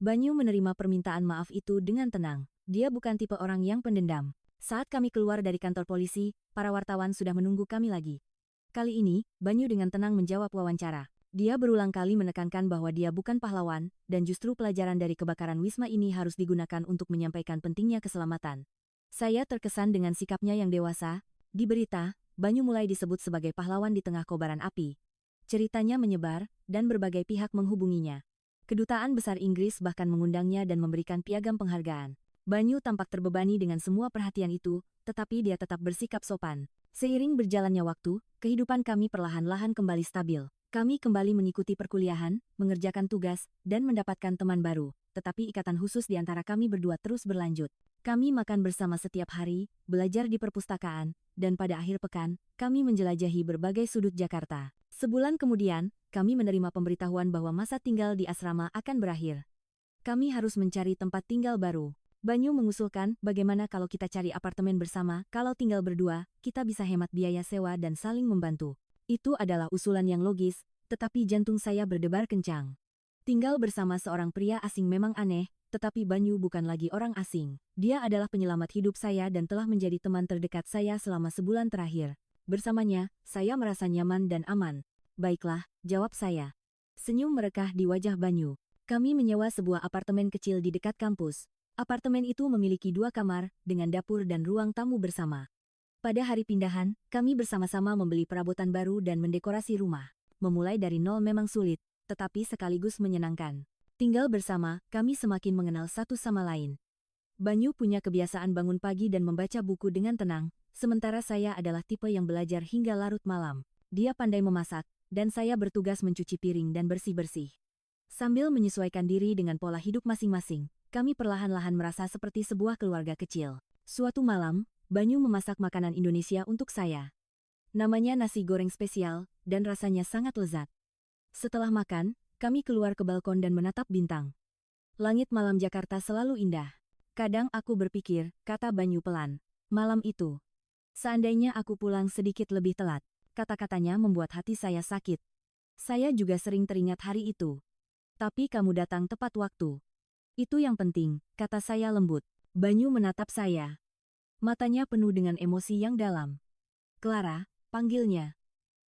Banyu menerima permintaan maaf itu dengan tenang. Dia bukan tipe orang yang pendendam. Saat kami keluar dari kantor polisi, para wartawan sudah menunggu kami lagi. Kali ini, Banyu dengan tenang menjawab wawancara. Dia berulang kali menekankan bahwa dia bukan pahlawan, dan justru pelajaran dari kebakaran wisma ini harus digunakan untuk menyampaikan pentingnya keselamatan. Saya terkesan dengan sikapnya yang dewasa. Di berita, Banyu mulai disebut sebagai pahlawan di tengah kobaran api. Ceritanya menyebar, dan berbagai pihak menghubunginya. Kedutaan besar Inggris bahkan mengundangnya dan memberikan piagam penghargaan. Banyu tampak terbebani dengan semua perhatian itu, tetapi dia tetap bersikap sopan. Seiring berjalannya waktu, kehidupan kami perlahan-lahan kembali stabil. Kami kembali mengikuti perkuliahan, mengerjakan tugas, dan mendapatkan teman baru. Tetapi ikatan khusus di antara kami berdua terus berlanjut. Kami makan bersama setiap hari, belajar di perpustakaan, dan pada akhir pekan, kami menjelajahi berbagai sudut Jakarta. Sebulan kemudian, kami menerima pemberitahuan bahwa masa tinggal di asrama akan berakhir. Kami harus mencari tempat tinggal baru. Banyu mengusulkan, bagaimana kalau kita cari apartemen bersama, kalau tinggal berdua, kita bisa hemat biaya sewa dan saling membantu. Itu adalah usulan yang logis, tetapi jantung saya berdebar kencang. Tinggal bersama seorang pria asing memang aneh, tetapi Banyu bukan lagi orang asing. Dia adalah penyelamat hidup saya dan telah menjadi teman terdekat saya selama sebulan terakhir. Bersamanya, saya merasa nyaman dan aman. Baiklah, jawab saya. Senyum merekah di wajah Banyu. Kami menyewa sebuah apartemen kecil di dekat kampus. Apartemen itu memiliki 2 kamar, dengan dapur dan ruang tamu bersama. Pada hari pindahan, kami bersama-sama membeli perabotan baru dan mendekorasi rumah. Memulai dari nol memang sulit, tetapi sekaligus menyenangkan. Tinggal bersama, kami semakin mengenal satu sama lain. Banyu punya kebiasaan bangun pagi dan membaca buku dengan tenang, sementara saya adalah tipe yang belajar hingga larut malam. Dia pandai memasak, dan saya bertugas mencuci piring dan bersih-bersih. Sambil menyesuaikan diri dengan pola hidup masing-masing, kami perlahan-lahan merasa seperti sebuah keluarga kecil. Suatu malam, Banyu memasak makanan Indonesia untuk saya. Namanya nasi goreng spesial, dan rasanya sangat lezat. Setelah makan, kami keluar ke balkon dan menatap bintang. Langit malam Jakarta selalu indah. Kadang aku berpikir, kata Banyu pelan, malam itu. Seandainya aku pulang sedikit lebih telat, kata-katanya membuat hati saya sakit. Saya juga sering teringat hari itu. Tapi kamu datang tepat waktu. Itu yang penting, kata saya lembut. Banyu menatap saya. Matanya penuh dengan emosi yang dalam. Clara, panggilnya.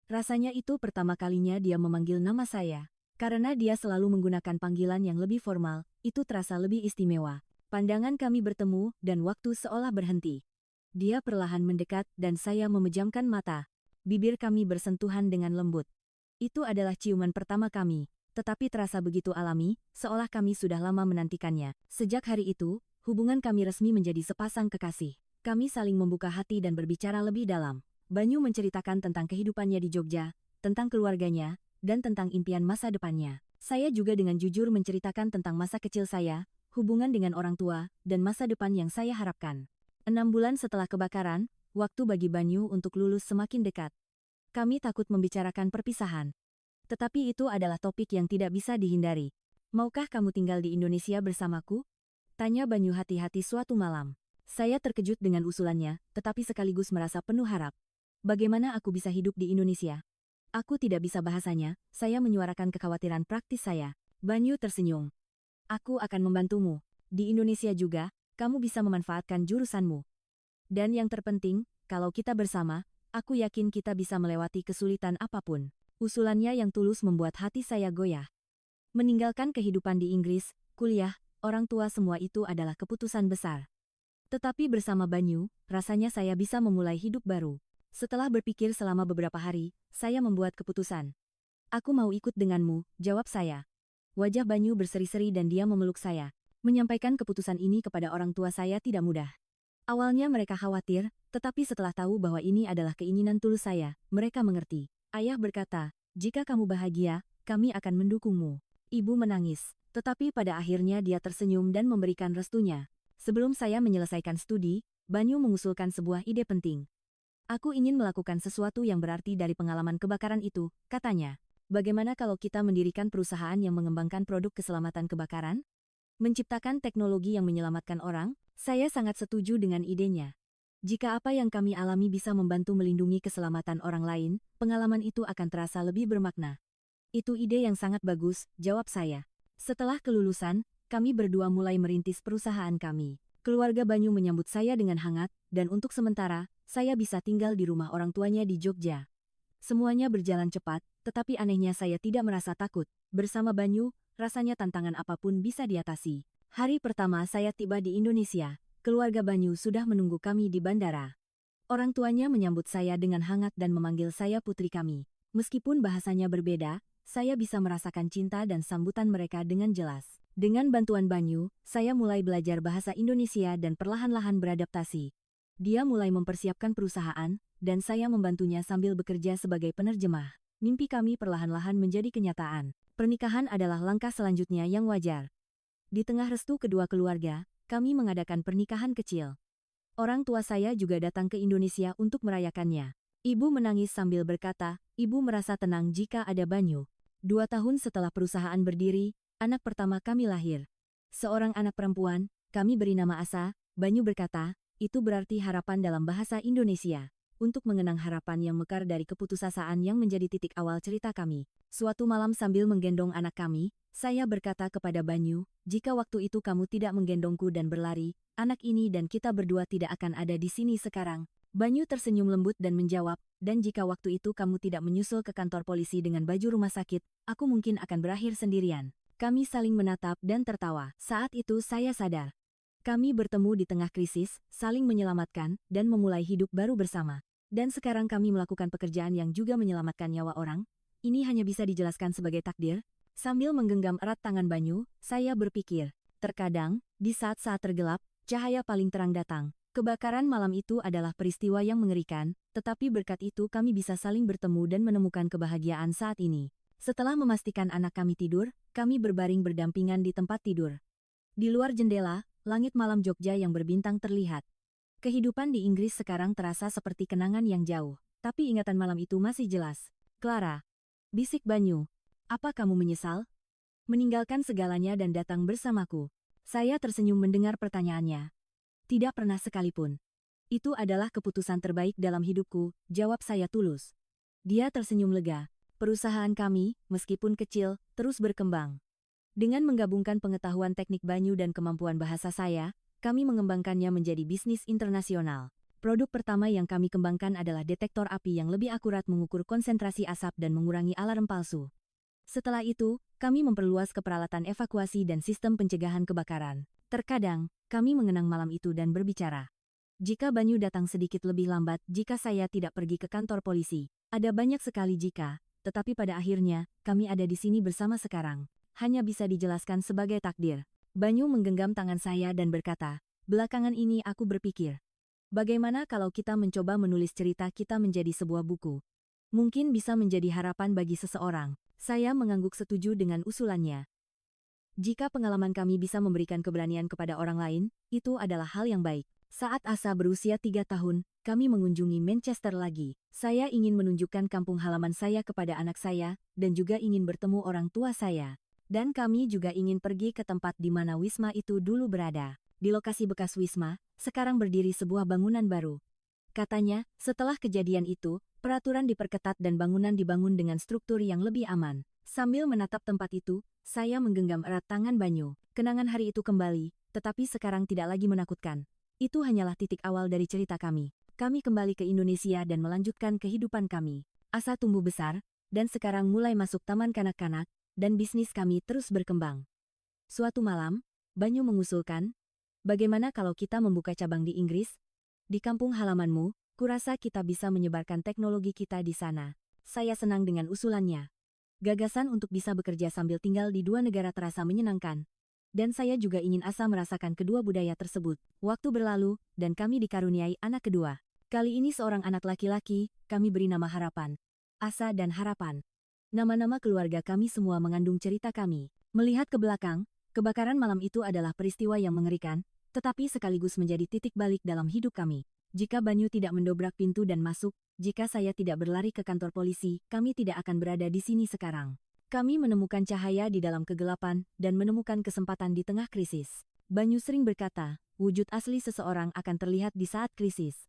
Rasanya itu pertama kalinya dia memanggil nama saya. Karena dia selalu menggunakan panggilan yang lebih formal, itu terasa lebih istimewa. Pandangan kami bertemu, dan waktu seolah berhenti. Dia perlahan mendekat, dan saya memejamkan mata. Bibir kami bersentuhan dengan lembut. Itu adalah ciuman pertama kami, tetapi terasa begitu alami, seolah kami sudah lama menantikannya. Sejak hari itu, hubungan kami resmi menjadi sepasang kekasih. Kami saling membuka hati dan berbicara lebih dalam. Banyu menceritakan tentang kehidupannya di Jogja, tentang keluarganya, dan tentang impian masa depannya. Saya juga dengan jujur menceritakan tentang masa kecil saya, hubungan dengan orang tua, dan masa depan yang saya harapkan. 6 bulan setelah kebakaran, waktu bagi Banyu untuk lulus semakin dekat. Kami takut membicarakan perpisahan. Tetapi itu adalah topik yang tidak bisa dihindari. Maukah kamu tinggal di Indonesia bersamaku? Tanya Banyu hati-hati suatu malam. Saya terkejut dengan usulannya, tetapi sekaligus merasa penuh harap. Bagaimana aku bisa hidup di Indonesia? Aku tidak bisa bahasanya, saya menyuarakan kekhawatiran praktis saya. Banyu tersenyum. Aku akan membantumu. di Indonesia juga, kamu bisa memanfaatkan jurusanmu. Dan yang terpenting, kalau kita bersama, aku yakin kita bisa melewati kesulitan apapun. Usulannya yang tulus membuat hati saya goyah. Meninggalkan kehidupan di Inggris, kuliah, orang tua semua itu adalah keputusan besar. Tetapi bersama Banyu, rasanya saya bisa memulai hidup baru. Setelah berpikir selama beberapa hari, saya membuat keputusan. Aku mau ikut denganmu, jawab saya. Wajah Banyu berseri-seri dan dia memeluk saya. Menyampaikan keputusan ini kepada orang tua saya tidak mudah. Awalnya mereka khawatir, tetapi setelah tahu bahwa ini adalah keinginan tulus saya, mereka mengerti. Ayah berkata, jika kamu bahagia, kami akan mendukungmu. Ibu menangis, tetapi pada akhirnya dia tersenyum dan memberikan restunya. Sebelum saya menyelesaikan studi, Banyu mengusulkan sebuah ide penting. Aku ingin melakukan sesuatu yang berarti dari pengalaman kebakaran itu, katanya. Bagaimana kalau kita mendirikan perusahaan yang mengembangkan produk keselamatan kebakaran? Menciptakan teknologi yang menyelamatkan orang? Saya sangat setuju dengan idenya. Jika apa yang kami alami bisa membantu melindungi keselamatan orang lain, pengalaman itu akan terasa lebih bermakna. Itu ide yang sangat bagus, jawab saya. Setelah kelulusan, kami berdua mulai merintis perusahaan kami. Keluarga Banyu menyambut saya dengan hangat, dan untuk sementara, saya bisa tinggal di rumah orang tuanya di Jogja. Semuanya berjalan cepat, tetapi anehnya saya tidak merasa takut. Bersama Banyu, rasanya tantangan apapun bisa diatasi. Hari pertama saya tiba di Indonesia, keluarga Banyu sudah menunggu kami di bandara. Orang tuanya menyambut saya dengan hangat dan memanggil saya putri kami. Meskipun bahasanya berbeda, saya bisa merasakan cinta dan sambutan mereka dengan jelas. Dengan bantuan Banyu, saya mulai belajar bahasa Indonesia dan perlahan-lahan beradaptasi. Dia mulai mempersiapkan perusahaan, dan saya membantunya sambil bekerja sebagai penerjemah. Mimpi kami perlahan-lahan menjadi kenyataan. Pernikahan adalah langkah selanjutnya yang wajar. Di tengah restu kedua keluarga, kami mengadakan pernikahan kecil. Orang tua saya juga datang ke Indonesia untuk merayakannya. Ibu menangis sambil berkata, ibu merasa tenang jika ada Banyu. 2 tahun setelah perusahaan berdiri, anak pertama kami lahir. Seorang anak perempuan, kami beri nama Asa. Banyu berkata, itu berarti harapan dalam bahasa Indonesia. Untuk mengenang harapan yang mekar dari keputusasaan yang menjadi titik awal cerita kami. Suatu malam sambil menggendong anak kami, saya berkata kepada Banyu, jika waktu itu kamu tidak menggendongku dan berlari, anak ini dan kita berdua tidak akan ada di sini sekarang. Banyu tersenyum lembut dan menjawab, dan jika waktu itu kamu tidak menyusul ke kantor polisi dengan baju rumah sakit, aku mungkin akan berakhir sendirian. Kami saling menatap dan tertawa. Saat itu saya sadar. Kami bertemu di tengah krisis, saling menyelamatkan, dan memulai hidup baru bersama. Dan sekarang kami melakukan pekerjaan yang juga menyelamatkan nyawa orang. Ini hanya bisa dijelaskan sebagai takdir. Sambil menggenggam erat tangan Banyu, saya berpikir, terkadang, di saat-saat tergelap, cahaya paling terang datang. Kebakaran malam itu adalah peristiwa yang mengerikan, tetapi berkat itu kami bisa saling bertemu dan menemukan kebahagiaan saat ini. Setelah memastikan anak kami tidur, kami berbaring berdampingan di tempat tidur. Di luar jendela, langit malam Jogja yang berbintang terlihat. Kehidupan di Inggris sekarang terasa seperti kenangan yang jauh, tapi ingatan malam itu masih jelas. Clara, bisik Banyu. Apa kamu menyesal? Meninggalkan segalanya dan datang bersamaku. Saya tersenyum mendengar pertanyaannya. Tidak pernah sekalipun. Itu adalah keputusan terbaik dalam hidupku, jawab saya tulus. Dia tersenyum lega. Perusahaan kami, meskipun kecil, terus berkembang. Dengan menggabungkan pengetahuan teknik Banyu dan kemampuan bahasa saya, kami mengembangkannya menjadi bisnis internasional. Produk pertama yang kami kembangkan adalah detektor api yang lebih akurat mengukur konsentrasi asap dan mengurangi alarm palsu. Setelah itu, kami memperluas keperalatan evakuasi dan sistem pencegahan kebakaran. Terkadang, kami mengenang malam itu dan berbicara. Jika Banyu datang sedikit lebih lambat jika saya tidak pergi ke kantor polisi. Ada banyak sekali jika, tetapi pada akhirnya, kami ada di sini bersama sekarang. Hanya bisa dijelaskan sebagai takdir. Banyu menggenggam tangan saya dan berkata, belakangan ini aku berpikir. Bagaimana kalau kita mencoba menulis cerita kita menjadi sebuah buku? Mungkin bisa menjadi harapan bagi seseorang. Saya mengangguk setuju dengan usulannya. Jika pengalaman kami bisa memberikan keberanian kepada orang lain, itu adalah hal yang baik. Saat Asa berusia 3 tahun, kami mengunjungi Manchester lagi. Saya ingin menunjukkan kampung halaman saya kepada anak saya, dan juga ingin bertemu orang tua saya. Dan kami juga ingin pergi ke tempat di mana Wisma itu dulu berada. Di lokasi bekas Wisma, sekarang berdiri sebuah bangunan baru. Katanya, setelah kejadian itu, peraturan diperketat dan bangunan dibangun dengan struktur yang lebih aman. Sambil menatap tempat itu, saya menggenggam erat tangan Banyu. Kenangan hari itu kembali, tetapi sekarang tidak lagi menakutkan. Itu hanyalah titik awal dari cerita kami. Kami kembali ke Indonesia dan melanjutkan kehidupan kami. Asa tumbuh besar, dan sekarang mulai masuk taman kanak-kanak, dan bisnis kami terus berkembang. Suatu malam, Banyu mengusulkan, bagaimana kalau kita membuka cabang di Inggris? Di kampung halamanmu, kurasa kita bisa menyebarkan teknologi kita di sana. Saya senang dengan usulannya. Gagasan untuk bisa bekerja sambil tinggal di dua negara terasa menyenangkan. Dan saya juga ingin Asa merasakan kedua budaya tersebut. Waktu berlalu, dan kami dikaruniai anak kedua. Kali ini seorang anak laki-laki, kami beri nama Harapan. Asa dan Harapan. Nama-nama keluarga kami semua mengandung cerita kami. Melihat ke belakang, kebakaran malam itu adalah peristiwa yang mengerikan, tetapi sekaligus menjadi titik balik dalam hidup kami. Jika Banyu tidak mendobrak pintu dan masuk, jika saya tidak berlari ke kantor polisi, kami tidak akan berada di sini sekarang. Kami menemukan cahaya di dalam kegelapan dan menemukan kesempatan di tengah krisis. Banyu sering berkata, wujud asli seseorang akan terlihat di saat krisis.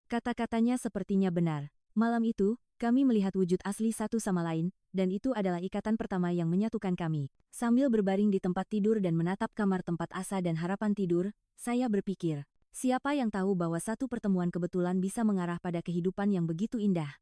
Kata-katanya sepertinya benar. Malam itu, kami melihat wujud asli satu sama lain, dan itu adalah ikatan pertama yang menyatukan kami. Sambil berbaring di tempat tidur dan menatap kamar tempat Asa dan Harapan tidur, saya berpikir, siapa yang tahu bahwa satu pertemuan kebetulan bisa mengarah pada kehidupan yang begitu indah.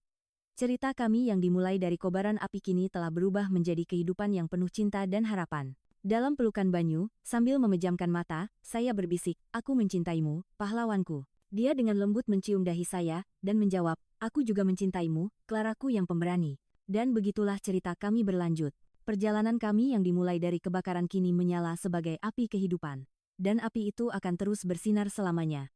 Cerita kami yang dimulai dari kobaran api kini telah berubah menjadi kehidupan yang penuh cinta dan harapan. Dalam pelukan Banyu, sambil memejamkan mata, saya berbisik, aku mencintaimu, pahlawanku. Dia dengan lembut mencium dahi saya, dan menjawab, aku juga mencintaimu, Claraku yang pemberani. Dan begitulah cerita kami berlanjut. Perjalanan kami yang dimulai dari kebakaran kini menyala sebagai api kehidupan. Dan api itu akan terus bersinar selamanya.